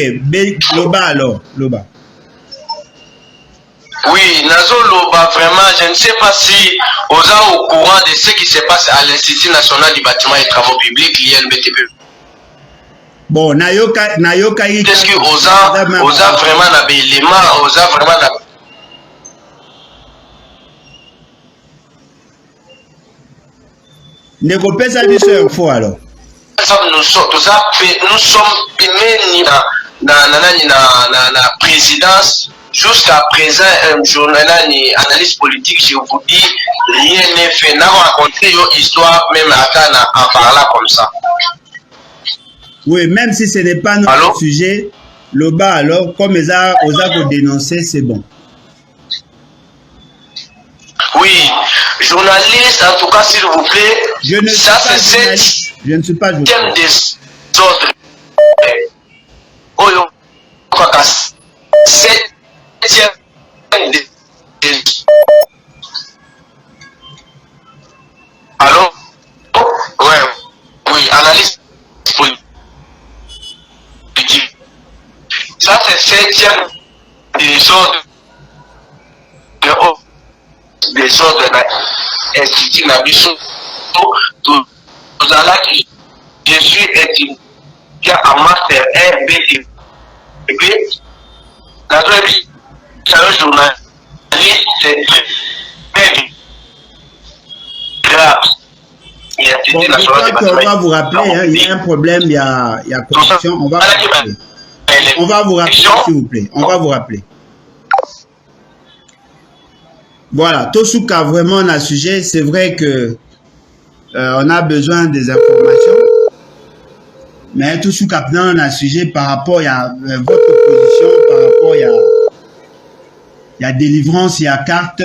S1: Loba alors, Loba.
S2: Oui, Nazo Loba, vraiment, je ne sais pas si vous êtes au courant de ce qui se passe à l'Institut national du bâtiment et travaux publics, l'INBTP.
S1: Bon, Nayoka.
S2: Qu'est-ce que vous êtes vraiment dans l'élément, vous êtes vraiment dans.
S1: Ne coupez ça du seul info alors.
S2: Nous sommes pénés dans la présidence. Jusqu'à présent, un journal ni analyse politique, je vous dis, rien n'est fait. N'a raconté une histoire, même en parlant comme ça.
S1: Oui, même si ce n'est pas notre sujet, le bas alors, comme ils ont dénoncé, c'est bon.
S2: Oui, journaliste, en tout cas, s'il vous plaît,
S1: je ne suis
S2: ça
S1: pas
S2: c'est
S1: journaliste. Je ne suis pas journaliste.
S2: Des autres. Allô? Ouais, oui, analyse politique. Ça, c'est 7e des ordres de l'Institut Nabiso. Je suis étudiant en master RBTB. La c'est un journaliste, c'est très grave. Il Institut national des bâtiments.
S1: On va vous rappeler, hein, il y a un problème, il y a connexion, on va vous rappeler. On va vous rappeler, s'il vous plaît. On va vous rappeler. Voilà, Tosuka, vraiment, dans le sujet, c'est vrai que on a besoin des informations. Mais Tosuka, dans le sujet, par rapport à votre position, par rapport il y a délivrance, il y a carte,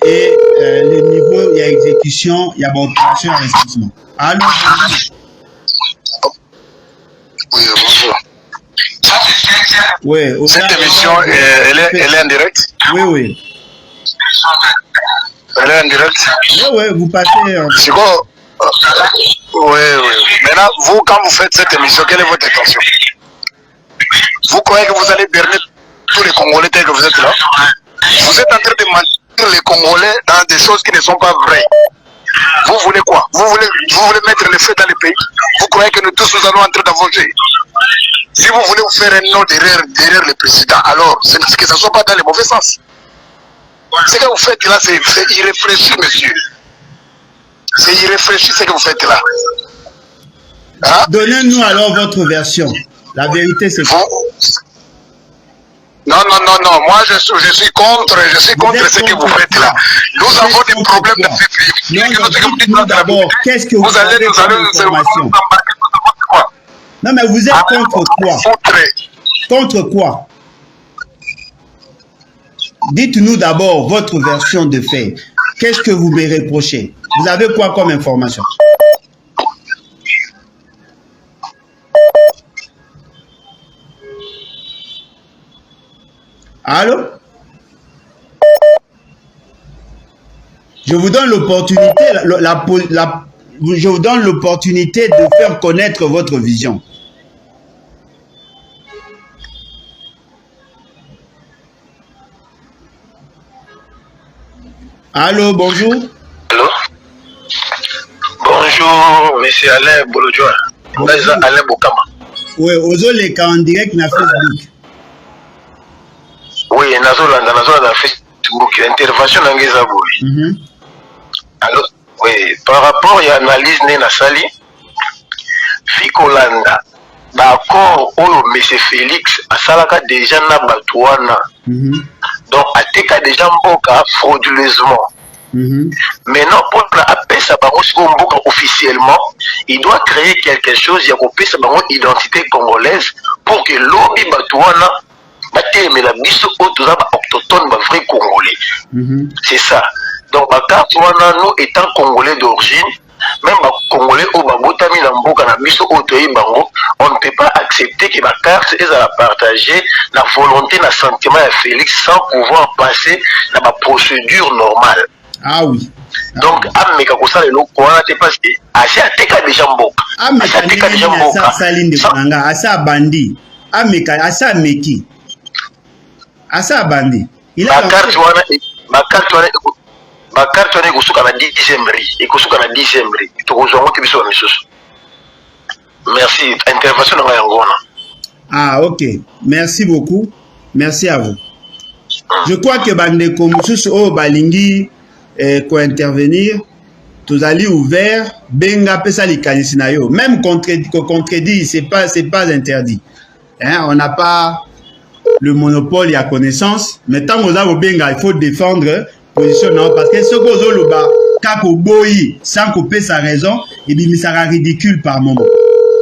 S1: et le niveau, il y a exécution, il y a opération et investissement. Allô,
S3: oui, bonjour.
S1: Oui,
S3: cette émission, elle est en direct?
S1: Oui, oui.
S3: Elle est en direct?
S1: Oui, oui, vous passez...
S3: C'est quoi? Oui, oui. Maintenant, vous, quand vous faites cette émission, quelle est votre intention? Vous croyez que vous allez berner tous les Congolais tels que vous êtes là? Vous êtes en train de mentir les Congolais dans des choses qui ne sont pas vraies. Vous voulez quoi? Vous voulez mettre le feu dans le pays? Vous croyez que nous tous nous allons entrer dans vos jeux? Si vous voulez vous faire un nom derrière le président, alors que ça ne soit pas dans le mauvais sens. Ce que vous faites là, c'est irréfléchi, monsieur. C'est irréfléchi ce que vous faites là. Hein?
S1: Donnez-nous alors votre version. La vérité, c'est quoi?
S3: Non, non, non, non. Moi, je suis contre ce que vous faites là. Nous avons des problèmes de février.
S1: Non, d'abord, qu'est-ce que vous avez comme information? Non, mais vous êtes contre quoi? Contre quoi? Dites-nous d'abord votre version de fait. Qu'est-ce que vous me reprochez? Vous avez quoi comme information? Allô? Je vous donne l'opportunité, je vous donne l'opportunité de faire connaître votre vision. Allô, bonjour.
S2: Allô? Bonjour, monsieur Alain Bolodjoa. Bonjour. Alain Bokama.
S1: Oui, Ozoleka en direct na Facebook.
S2: Oui, nazolanda na Facebook. Intervention na ngeza boy. Allô? Oui, par rapport à l'analyse na sali, Fikolanda, d'accord, on monsieur Félix, asalaka déjà na batouana. Donc, ateka déjà mboka frauduleusement. Maintenant, pour appeler ça officiellement, il doit créer quelque chose, il y a une identité congolaise pour que l'obi batouana mais la biso autochtone vrai congolais. C'est ça. Donc, nous étant congolais d'origine, même les Congolais au Babotami Namboka na biso otoyi bango, on ne peut pas accepter que ma carte est à partager la volonté, la sentiment de Félix sans pouvoir passer dans la procédure normale.
S1: Ah oui.
S2: Donc, ameka kosala le quoi te parce que asa teka déjà mboka.
S1: Asa teka déjà mboka. Asa linde kunanga, asa bandi. Ameka asa meki. Asa bandi. Il a
S2: ma carte wana ma carte wana ekusuka na 10e ekusuka na 10e tokozongo te biso misusu. Merci, intervention na yango wana.
S1: Ah OK, merci beaucoup. Merci à vous. Je crois que bande ko mususu o balingi ko intervenir, tous allez ouvert benga pesa likanisi na yo. Même contredit, c'est pas interdit. Hein, on n'a pas le monopole à connaissance, mais tant qu'on a au benga, il faut défendre position non parce que ce que vous loba kako boyi sans couper sa raison, et bien ça sera ridicule par moment.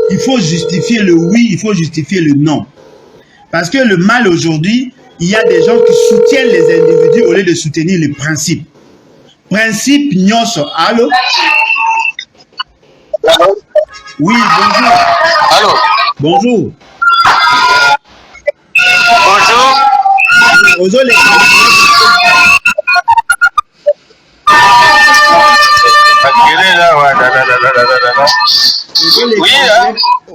S1: Il faut justifier le oui, il faut justifier le non. Parce que le mal aujourd'hui, il y a des gens qui soutiennent les individus au lieu de soutenir les principes. Principe nyonso. Allô?
S3: Allô?
S1: Oui, bonjour.
S3: Allô?
S1: Bonjour.
S3: Bonjour.
S1: Bonjour les
S3: oui,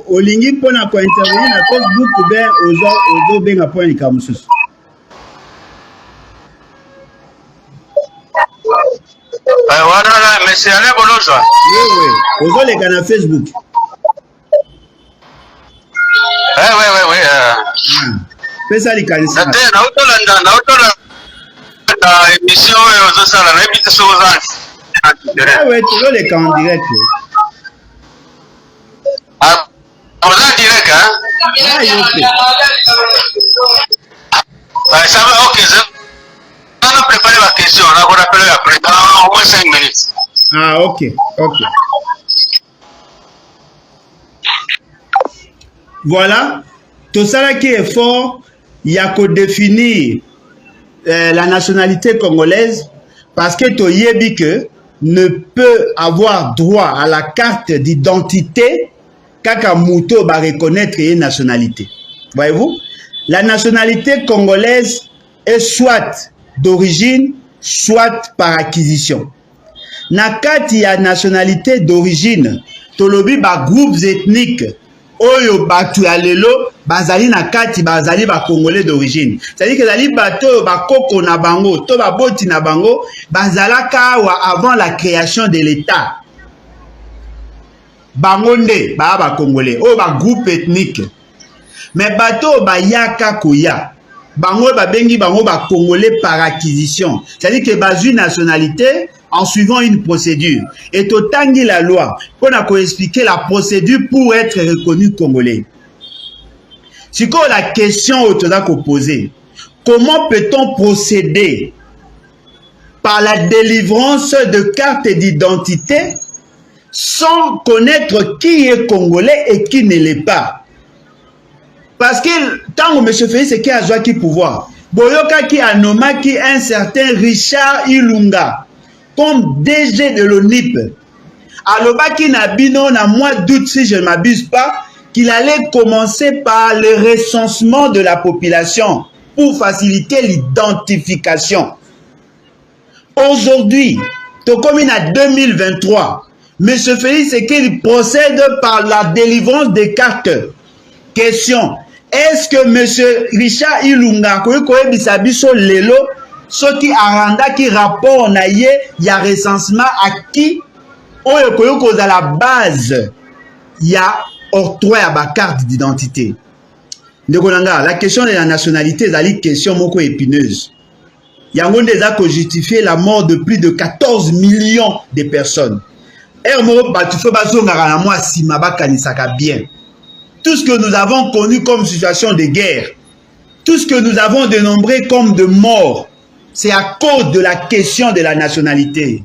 S1: olingi pona ko intervenir na Facebook ou bien ozo benga point ni kamususu.
S3: Voilà, monsieur Alain Bolodjoa.
S1: Oui, ozo les na Facebook.
S3: Oui.
S1: Pesa likanisa.
S3: Na émission ozo sala na ebite soza.
S1: Ah ouais, tu veux les cas en direct.
S2: Ah, on a direct, hein?
S1: Ah, ok.
S2: Ça va, ok, on a préparé la question, on a appelé après, dans au moins 5 minutes.
S1: Ah, ok, ok. Voilà, tout ça qui est fort, il y a qu'à définir la nationalité congolaise parce que Toyebi que ne peut avoir droit à la carte d'identité qu'à Mouto va reconnaître une nationalité. Voyez-vous, la nationalité congolaise est soit d'origine, soit par acquisition. Nakati ya nationalité d'origine, tolobi ba groupes ethniques oyo batu ya lelo bazali na kati bazali ba congolais d'origine. C'est-à-dire que zali bato ba koko na bango, to ba boti na bango, bazalaka wa avant la création de l'État. Bangonde ba congolais, oyo ba groupe ethnique. Mais bato ba yaka koya. Bango ba bengi bango ba congolais par acquisition. C'est-à-dire que bazui nationalité en suivant une procédure. Et totangi la loi, on a expliqué la procédure pour être reconnu congolais. Si quoi la question qu'on poser, comment peut-on procéder par la délivrance de cartes d'identité sans connaître qui est congolais et qui ne l'est pas? Parce que tant que M. Félix est qui a joué qui pouvoir, Boyoka qui a nommé qui un certain Richard Ilunga comme DG de l'ONIP. Alobaki Nabino, na mois d'août, si je ne m'abuse pas, qu'il allait commencer par le recensement de la population pour faciliter l'identification. Aujourd'hui, comme il a 2023, M. Félix c'est qu'il procède par la délivrance des cartes. Question, est-ce que M. Richard Ilunga, lelo, ce qui a rendu qui rapport na ye, il y a recensement à qui oyo à la base il y a octroi à ma carte d'identité. La question de la nationalité est une question moko épineuse. Il y a un déjà que justifier la mort de plus de 14 millions de personnes. Bien. Tout ce que nous avons connu comme situation de guerre, tout ce que nous avons dénombré comme de morts, c'est à cause de la question de la nationalité.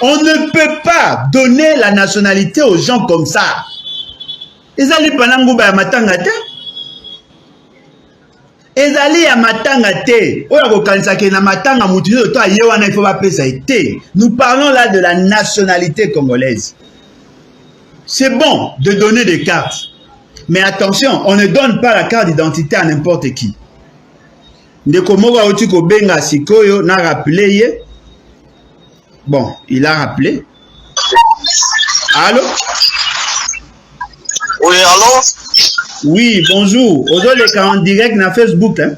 S1: On ne peut pas donner la nationalité aux gens comme ça. Ezali panangouba ya matanga te. Ezali ya matanga te. Oya kokanisa ke na matanga mutu to ayewana il faut pas pesa été. Nous parlons là de la nationalité congolaise. C'est bon de donner des cartes. Mais attention, on ne donne pas la carte d'identité à n'importe qui. Ndeko moga oti ko benga sikoyo na rappelé ye. Bon, il a rappelé. Allô?
S2: Oui, allô?
S1: Oui, bonjour. Aujourd'hui, les cas en direct dans Facebook. Hein?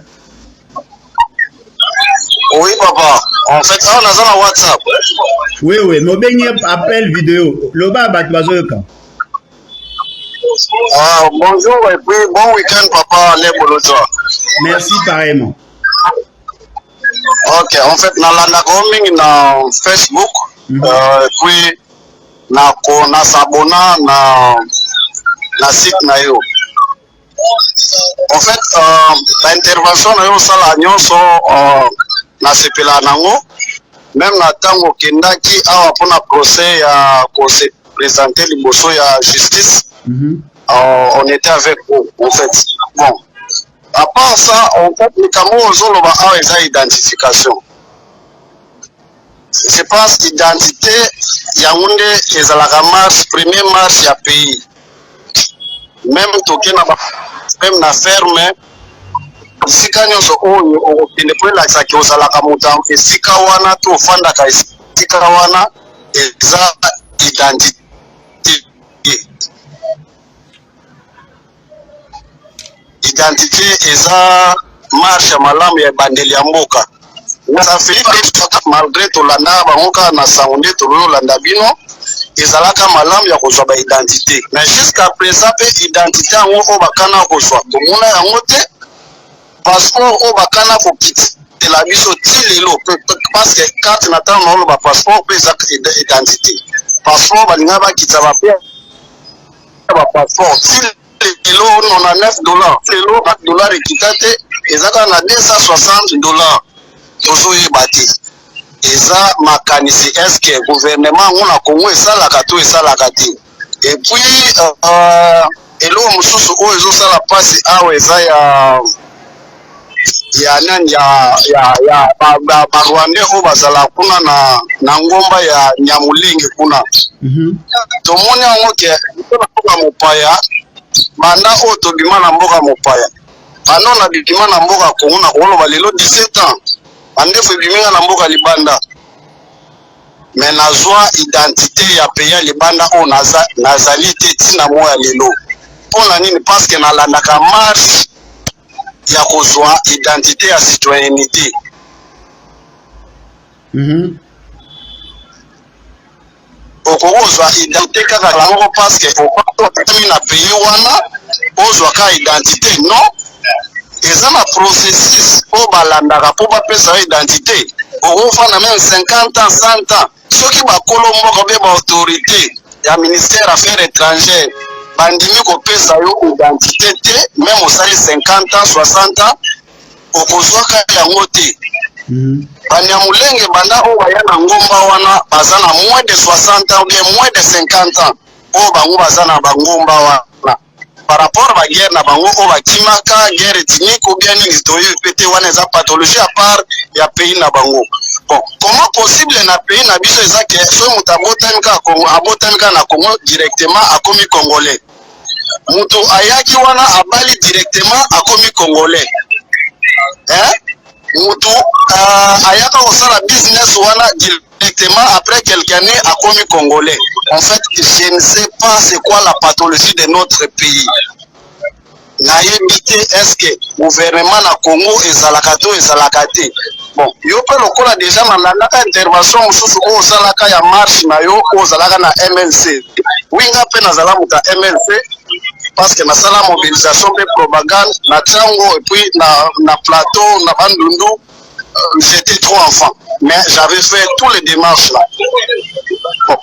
S2: Oui, papa. En fait, on a ça WhatsApp.
S1: Oui, oui. Nous avons appel vidéo. Loba Batbazoyoka.
S2: Bonjour et puis bon week-end, papa.
S1: Merci, pareillement.
S2: Ok, en fait, dans la roaming dans Facebook, puis na s'abonner na site na yo. En fait, l'intervention na yo sala nyonso na sepela nango, même na tango kendaki awa pona procès ya ko se présenter liboso ya justice. On était avec vous, en fait. Bon. À part ça, on fait les cameaux zoloba a eza identification. Je pense identité Yaoundé ezalaka marche premier marche ya pays. Même toke na même na ferme sika nyonso oyo okende po lakisa ki ozalaka mutam esika wana to ofandaka esika wana eza identité. Identité eza marche malamu ya bandeli ya mboka. Ça fait malgré to landa bangoka na saunde to landa bino ezalaka malamu ya kozwa ba identité. Mais jusqu'à présent pe identité yango o bakana kozwa. Komona yango te passeport o bakana ko kiti.
S3: la biso tilelo parce que carte natana na oloba passeport pe eza identité passeport balinga bakitisa bape ba passeport tilelo $99 lelo $4 ekita te ezaka na $260 tozoyeba te eza makanisi eske gouvernement ngona Congo esalaka to esalaka te et puis eloko mosusu oyo ezosala mpasi awa eza ya nani ya barwandais oyo bazala kuna na ngomba ya Nyamulingi kuna tomoni yango ke mboka mopaya banda oyo tobima na mboka mopaya banda na bibima na mboka Congo na koloba lelo 17 ans bandefu ebiminga na mboka libanda me nazwa identité ya pays ya libanda oyo nazali te ntina moya lelo mpona nini parceke nalandaka marche ya kozwa identité ya citoyenneté okozwa identité kaka lango parceke okotami na pays wana ozwa ka identité non eza na processus oyo balandaka mpo bapesa identité okofanda meme 50 ans 100 ans soki bakolo mboka mpe baautorité ya ministère affaires étrangères bandimi kopesa yo identité te meme osali 50 ans 60 ans okozwaka yango te Banyamulenge banda oyo baya na ngomba wana baza na moins de 60 ans ou bien moins de 50 ans oyo bango baza na bangomba wana par rapport à la guerre na bango oyo bakimaka guerre ethnique ou bien nini toyo pete wana eza pathologie à part ya pays na bango. Bon, comment possible na pays na biso eza ke so mutu abotami kaka na Congo directement akomi congolais. Mutu ayaki wana abali directement akomi congolais. Mutu ayaka kosala business wana directement après quelques années akomi congolais. En fait, je ne sais pas c'est quoi la pathologie de notre pays. Nayebi te est-ce que gouvernement na Congo ezalaka to ezalaka te. Bon, yo pe lokola déjà nalandaka intervention mosusu oyo osalaka ya marche na yo oyo ozalaka na MLC. Winga pe nazala muta MLC parce que nasala mobilisation pe propagande na Tchango et puis na plateau na Bandundu j'étais trop enfant mais j'avais fait tous les démarches là. Bon.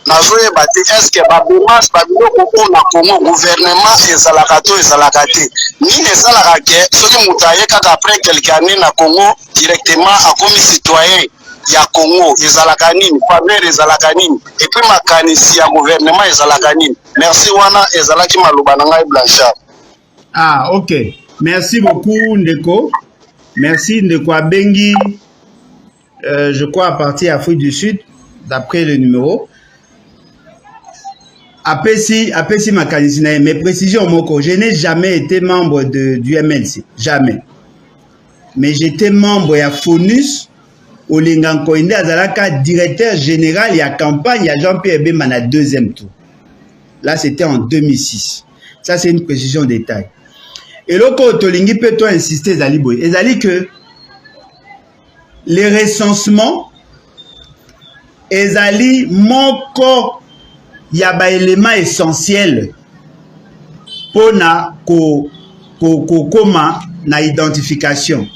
S3: Nazoye bati est-ce que ba démarche ba biloko oyo na Congo gouvernement ezalaka to ezalaka te. Nini ezalaka ke soki mutu aye kaka après quelques années na Congo directement akomi citoyen ya Congo ezalaka nini faveur ezalaka nini et puis makanisi ya gouvernement ezalaka nini. Merci wana ezalaki maloba na ngai Blanchard.
S1: Ah ok, merci beaucoup Ndeko. Merci Ndeko Abengi, je crois à partir Afrique du Sud d'après le numéro. Apesi makanisi na mes précisions moko, je n'ai jamais été membre du MLC, jamais. Mais j'étais membre ya FONUS Olingan Koinde azalaka directeur général ya campagne ya Jean-Pierre Bemba na deuxième tour. Là c'était en 2006. Ça c'est une précision détail. Et loko tolingi peut toi insister ezali boy. Ezali que les recensements ezali moko il y a des éléments essentiels pour na na identification.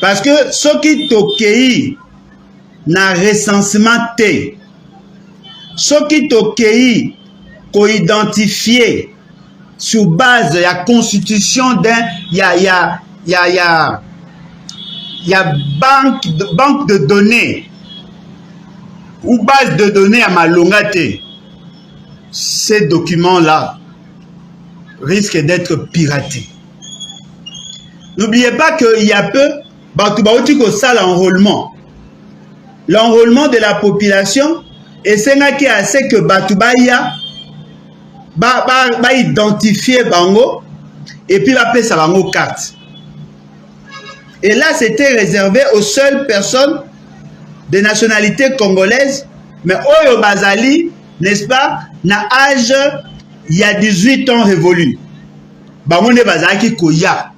S1: Parce que ce qui tokei na recensement te, ce qui tokei ko identifier sur base de la constitution d'un banque de données ou base de données à Malongate, ces documents-là risquent d'être piratés. N'oubliez pas qu'il y a peu, l'enrôlement de la population, et c'est là qui a assez que Batubaya va identifier Bango, et puis va payer sa Bango carte. Et là, c'était réservé aux seules personnes de nationalité congolaise, mais Oyo Bazali, n'est-ce pas, na âge, il y a 18 ans révolu. Bamonde Bazali Koya.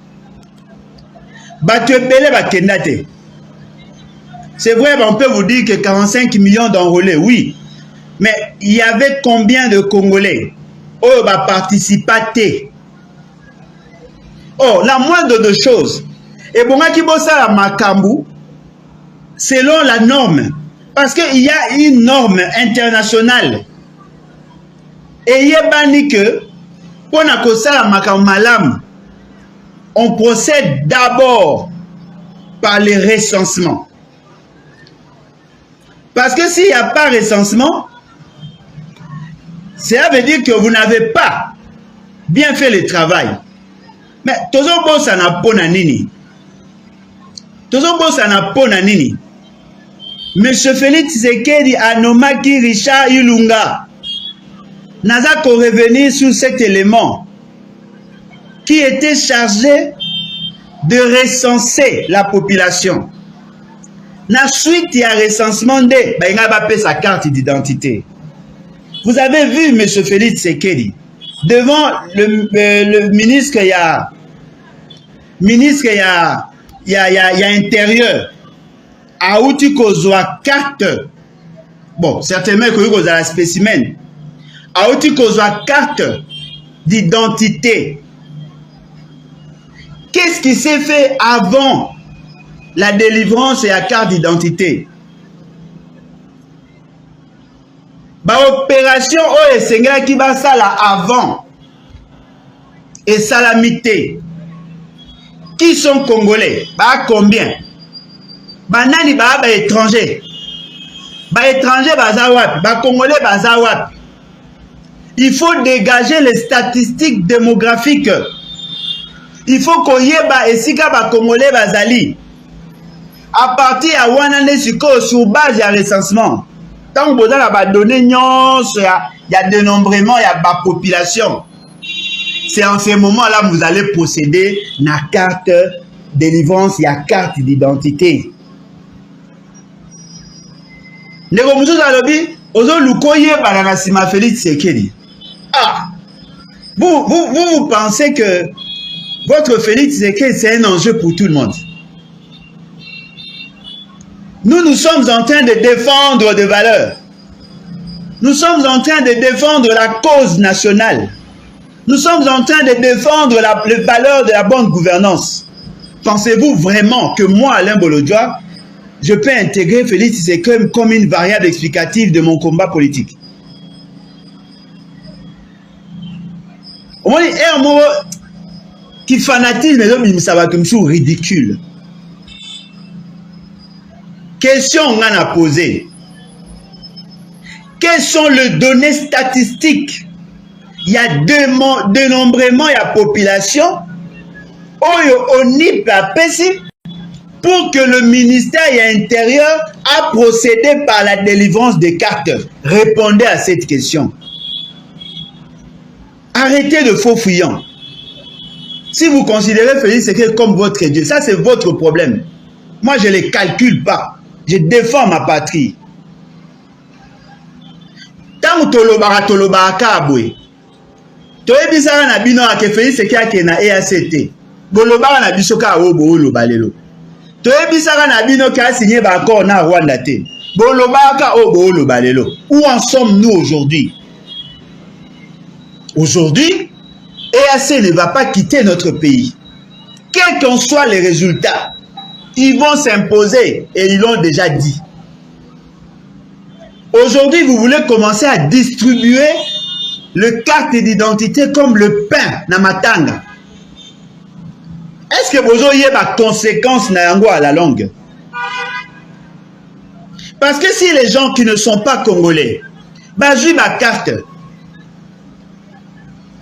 S1: Batuebele Bakendate. C'est vrai, on peut vous dire que 45 millions d'enrôlés, oui. Mais il y avait combien de Congolais? Oyo ba participaté. Oh, la moindre de choses. Et bon, qui bosse à Makambu, selon la norme. Parce qu'il y a une norme internationale. Et il y a dit que, pour la Makambu Malam, on procède d'abord par les recensements. Parce que s'il n'y a pas recensement, cela veut dire que vous n'avez pas bien fait le travail. Mais toujours bon ça n'a pas nini. Toujours bon ça n'a pas nini. Monsieur Félix Tshisekedi a nommé Richard Ilunga. N'a qu'à revenir sur cet élément qui était chargé de recenser la population. La suite, il y a recensement de sa carte d'identité. Vous avez vu M. Félix Tshisekedi devant le ministre, il y a intérieur. A outi kozwa carte. Bon, certainement que vous avez la spécimen. A outi kozwa carte d'identité. Qu'est-ce qui s'est fait avant la délivrance et la carte d'identité? Ba opération o esenga ki ba sala avant et salamité. Qui sont congolais? Ba combien? Ba nani ba étranger? Ba étranger baza wapi? Ba congolais baza wapi? Il faut dégager les statistiques démographiques. Il faut qu'on y ait esika ba congolais bazali. À partir à Wanane Siko sur base de recensement. Tant que vous avez donné il y a dénombrement, il y a la population. C'est en ce moment-là que vous allez procéder à la carte délivrance, il y a carte d'identité. Ah, vous pensez que votre Félix Tshisekedi, c'est un enjeu pour tout le monde. Nous sommes en train de défendre des valeurs. Nous sommes en train de défendre la cause nationale. Nous sommes en train de défendre les valeurs de la bonne gouvernance. Pensez-vous vraiment que moi, Alain Bolodjoa, je peux intégrer Félix Tshisekedi comme une variable explicative de mon combat politique? Au moins, il y a un mot qui fanatisme, mais ça va comme ça ridicule. Question qu'on a posée. Quelles sont les données statistiques? Il y a dénombrement, il y a population. On y pour que le ministère intérieur a procédé par la délivrance des cartes. Répondez à cette question. Arrêtez de faux fuyants. Si vous considérez Félix Tshisekedi comme votre Dieu, ça c'est votre problème. Moi je ne les calcule pas. Je défends ma patrie. Tant que tolobaka abwe. Toyebisaka na bino ake Félix Tshisekedi na EACT. Bolobaka na biso ka obo lobalelo. Toyebisaka na bino ka signé ba accord na Rwanda te. Bolobaka obo lobalelo. Où en sommes-nous aujourd'hui? Aujourd'hui, EAC ne va pas quitter notre pays. Quels qu'en soient les résultats, ils vont s'imposer et ils l'ont déjà dit. Aujourd'hui, vous voulez commencer à distribuer le carte d'identité comme le pain na matanga. Est-ce que vous auriez ma conséquence à la longue? Parce que si les gens qui ne sont pas congolais, jouent ma carte,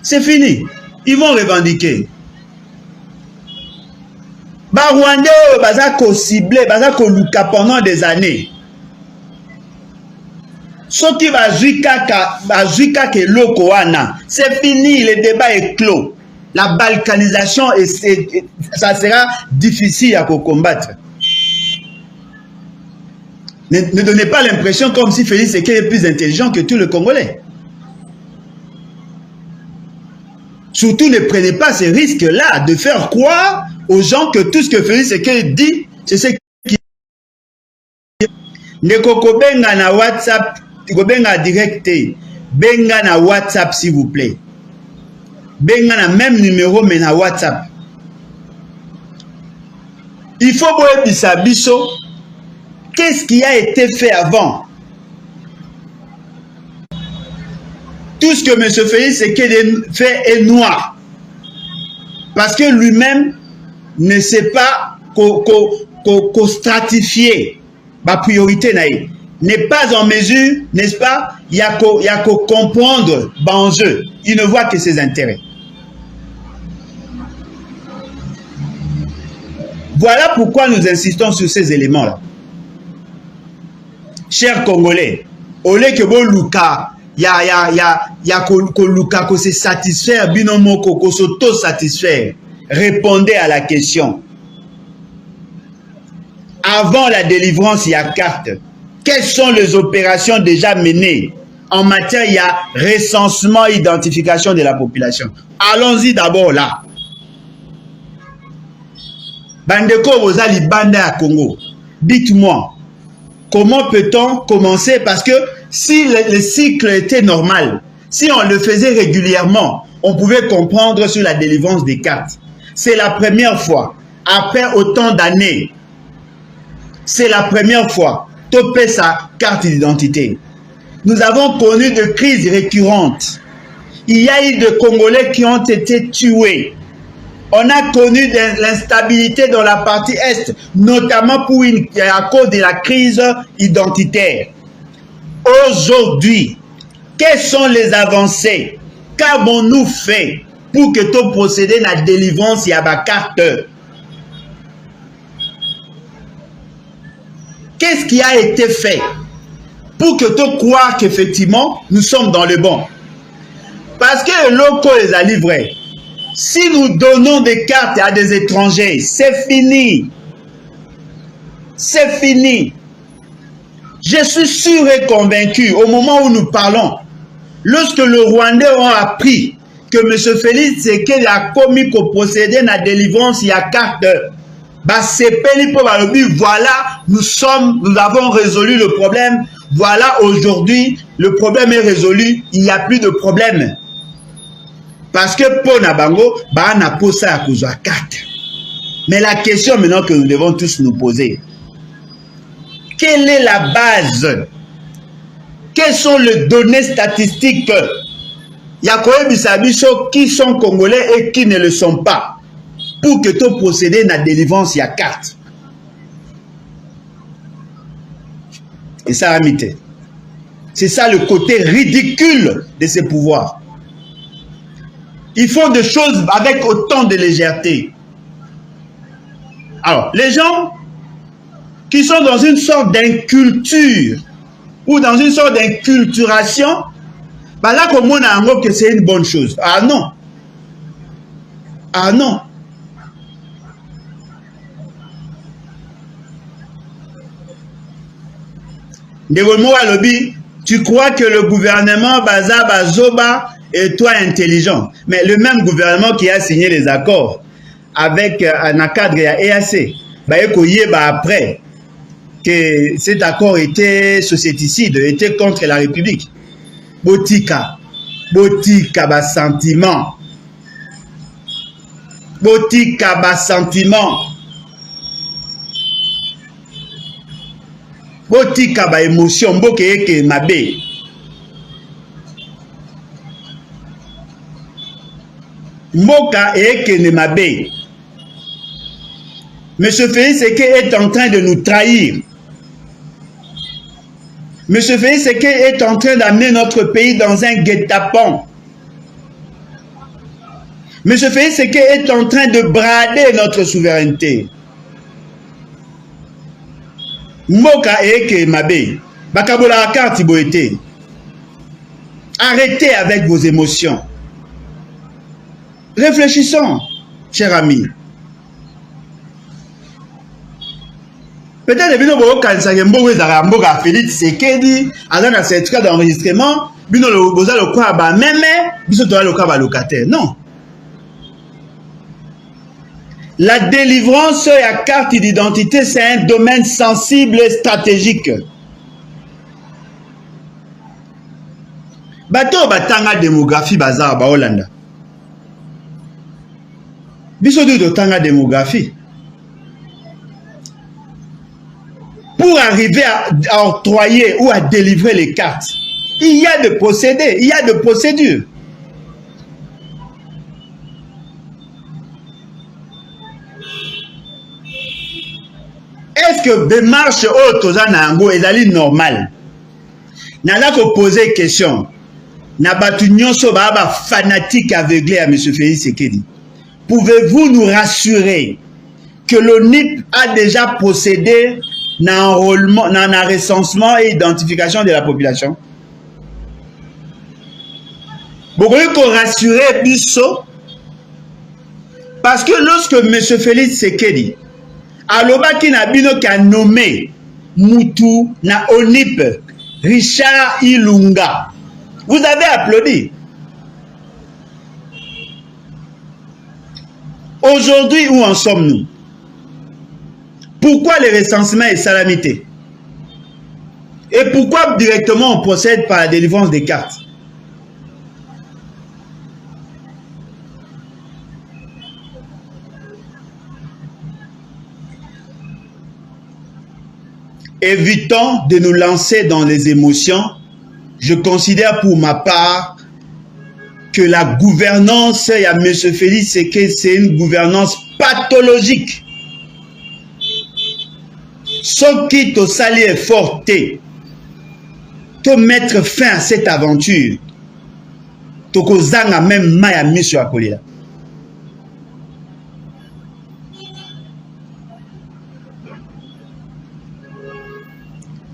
S1: c'est fini. Ils vont revendiquer. Rwandais, bazako ciblé, bazako luka pendant des années. Ce qui va juika ke loko wana, c'est fini, le débat est clos. La balkanisation, ça sera difficile à combattre. Ne donnez pas l'impression comme si Félix Tshisekedi est plus intelligent que tous les Congolais. Surtout ne prenez pas ces risques-là de faire croire aux gens que tout ce que Félix Tshisekedi dit, c'est ce qui... Ne koko benga na WhatsApp, benga directé, benga na WhatsApp s'il vous plaît. Benga na même numéro mais na WhatsApp. Il faut voir Bisso. Qu'est-ce qui a été fait avant? Tout ce que M. Félix fait est noir. Parce que lui-même ne sait pas stratifier ma priorité. N'est pas en mesure, n'est-ce pas? Il y a qu'à comprendre l'enjeu. Il ne voit que ses intérêts. Voilà pourquoi nous insistons sur ces éléments-là. Chers Congolais, au lieu que vous luka, luka ko se satisfaire, binomo ko s'auto-satisfaire. Répondez à la question. Avant la délivrance, il y a carte. Quelles sont les opérations déjà menées en matière, il y a recensement, identification de la population. Allons-y d'abord là. Bandeko Bozali Banda à Congo, dites-moi, comment peut-on commencer? Parce que si le cycle était normal, si on le faisait régulièrement, on pouvait comprendre sur la délivrance des cartes. C'est la première fois, après autant d'années, c'est la première fois, topé sa carte d'identité. Nous avons connu de crises récurrentes. Il y a eu des Congolais qui ont été tués. On a connu de l'instabilité dans la partie Est, notamment à cause de la crise identitaire. Aujourd'hui, quelles sont les avancées? Qu'avons-nous fait pour que tout procéder à la délivrance et à la carte? Qu'est-ce qui a été fait pour que tu crois qu'effectivement nous sommes dans le bon? Parce que le locaux les a livrés. Si nous donnons des cartes à des étrangers, c'est fini. C'est fini. Je suis sûr et convaincu, au moment où nous parlons, lorsque le Rwandais a appris que M. Félix Tshisekedi a commis qu'au procédé à la délivrance, il y a carte, voilà, nous avons résolu le problème. Voilà, aujourd'hui, le problème est résolu. Il n'y a plus de problème. Parce que pour Nabango, on a posé ça à cause de la carte. Mais la question maintenant que nous devons tous nous poser, quelle est la base? Quelles sont les données statistiques? Il y a quand même qui sont congolais et qui ne le sont pas. Pour que tout procédé à la délivrance, il y a carte. Et ça a mité. C'est ça le côté ridicule de ces pouvoirs. Ils font des choses avec autant de légèreté. Alors, les gens qui sont dans une sorte d'inculture ou dans une sorte d'inculturation, bah là, comme on a un mot que c'est une bonne chose. Ah non. Ah non. Tu crois que le gouvernement Baza Bazoba est toi intelligent, mais le même gouvernement qui a signé les accords avec un cadre EAC, après que cet accord était sociéticide, était contre la République. Botika sentiment. Botika sentiment. Botika ba émotion, mboke eke mabe. Mboka eke ne mabe. Monsieur Félix est en train de nous trahir. Monsieur Félix est en train d'amener notre pays dans un guet-apens. Monsieur Félix est en train de brader notre souveraineté. Mboka eke mabe. Bakabola carte boete. Arrêtez avec vos émotions. Réfléchissons, chers amis. Peut-être que Mboka Félix Tshisekedi a un certificat d'enregistrement, bino le boza le quoi ba même biso to le quoi ba locataire. Non. La délivrance à carte d'identité, c'est un domaine sensible et stratégique. Bato batanga démographie bazar ba Hollande. Biso de tanga démographie. pour arriver à octroyer ou à délivrer les cartes. Il y a des procédés, il y a des procédures. Est-ce que démarche autoza nango est normale? Nana ko poser question. Na batu nyonso ba fanatique aveuglé à M. Félix Tshisekedi. Pouvez-vous nous rassurer que l'ONIP a déjà procédé dans enrôlement, dans un recensement et identification de la population? Vous voulez qu'on rassure Bisso? Parce que lorsque M. Félix Tshisekedi alobaki na bino qui a nommé Moutou na ONIP Richard Ilunga, vous avez applaudi. Aujourd'hui, où en sommes-nous? Pourquoi le recensement est salamité? Et pourquoi directement on procède par la délivrance des cartes? Évitons de nous lancer dans les émotions. Je considère pour ma part que la gouvernance à M. Félix Tshisekedi, c'est une gouvernance pathologique. Ce qui te sali est fort, te mettre fin à cette aventure. Tokozanga même maya miso ya kolela.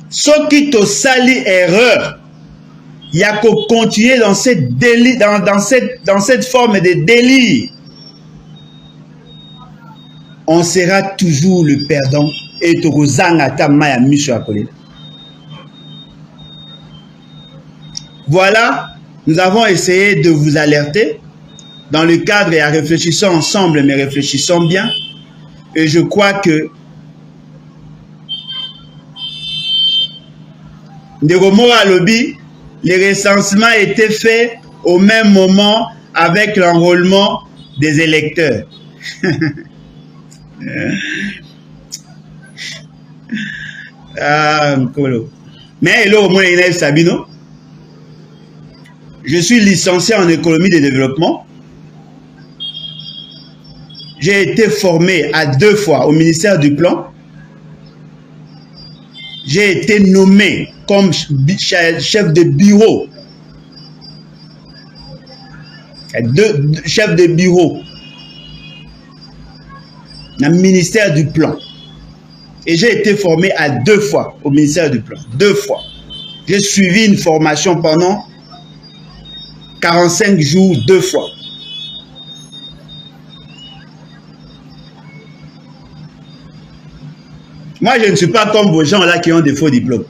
S1: Ce qui te sali erreur. Il y a qu'à continuer dans cette délit, dans cette forme de délit. On sera toujours le perdant et voilà, nous avons essayé de vous alerter dans le cadre et réfléchissons ensemble, mais réfléchissons bien. Et je crois que Ndegomora Lobby, les recensements étaient faits au même moment avec l'enrôlement des électeurs. Mais là, au moins, Inès Sabino, je suis licencié en économie de développement. J'ai été formé à 2 fois au ministère du Plan. J'ai été nommé comme chef de bureau. Chef de bureau dans le ministère du Plan. Et j'ai été formé à 2 fois au ministère du Plan. 2 fois. J'ai suivi une formation pendant 45 jours, 2 fois. Moi, je ne suis pas comme vos gens là qui ont des faux diplômes.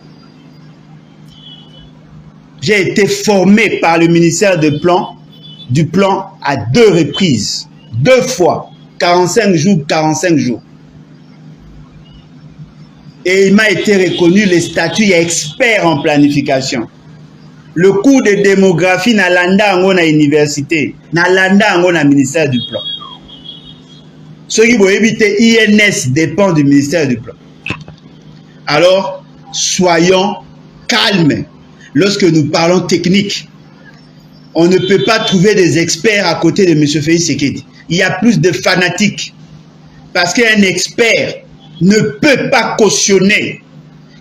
S1: J'ai été formé par le ministère du Plan à 2 reprises. 2 fois. 45 jours, 45 jours. Et il m'a été reconnu le statut expert en planification. Le cours de démographie na landa ango na université, na landa ango na ministère du Plan. Ce qui veut éviter INS dépend du ministère du Plan. Alors, soyons calmes lorsque nous parlons technique. On ne peut pas trouver des experts à côté de M. Félix Tshisekedi. Il y a plus de fanatiques. Parce qu'un expert ne peut pas cautionner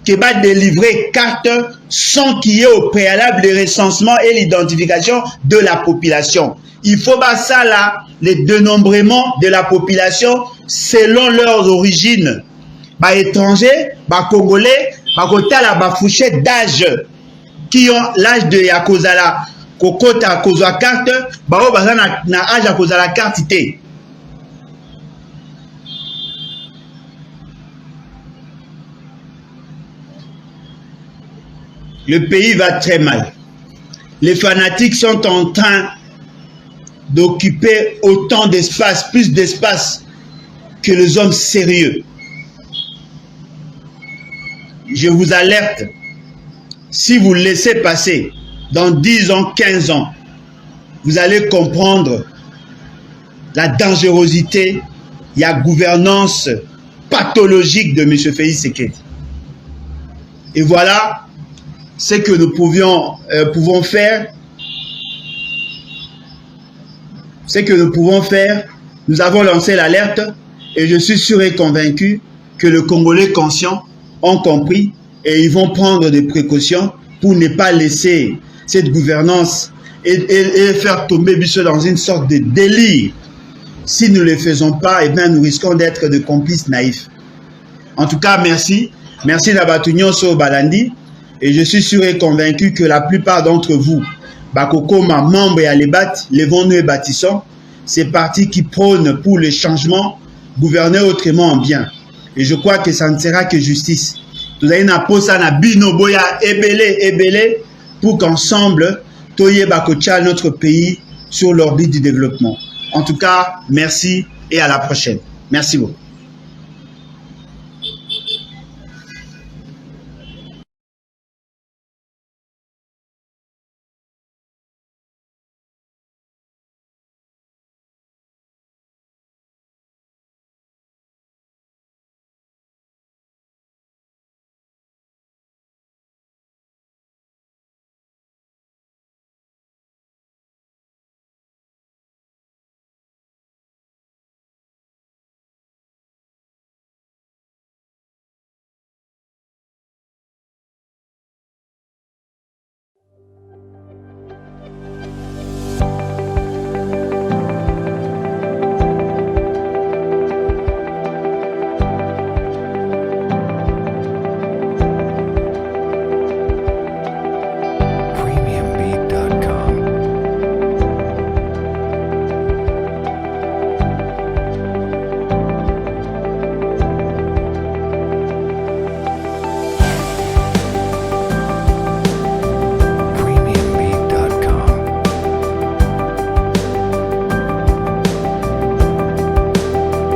S1: qu'il va délivrer carte sans qu'il y ait au préalable le recensement et l'identification de la population. Il faut pas ça là, le dénombrement de la population selon leurs origines. Bah étrangers, bah congolais, bah kotala bah fourchette d'âge qui ont l'âge de Yakozala, kokota kozwa carte, bah o baza na âge à kozala carte té. Le pays va très mal. Les fanatiques sont en train d'occuper autant d'espace, plus d'espace que les hommes sérieux. Je vous alerte, si vous laissez passer dans 10 ans, 15 ans, vous allez comprendre la dangerosité, la gouvernance pathologique de M. Félix Tshisekedi. Et voilà ce que nous pouvons faire. Ce que nous pouvons faire, nous avons lancé l'alerte et je suis sûr et convaincu que les Congolais conscients ont compris et ils vont prendre des précautions pour ne pas laisser cette gouvernance et faire tomber Bisso dans une sorte de délire. Si nous ne le faisons pas, eh bien, nous risquons d'être de complices naïfs. En tout cas, merci. Merci Nabatunyo So Balandi. Et je suis sûr et convaincu que la plupart d'entre vous, Bakokoma, membres et Alebat, levons-nous et bâtissons, ces partis qui prônent pour le changement, gouverner autrement en bien. Et je crois que ça ne sera que justice. Nous allons poser na bino boya ebele pour qu'ensemble, Toye Bakocha notre pays sur l'orbite du développement. En tout cas, merci et à la prochaine. Merci beaucoup.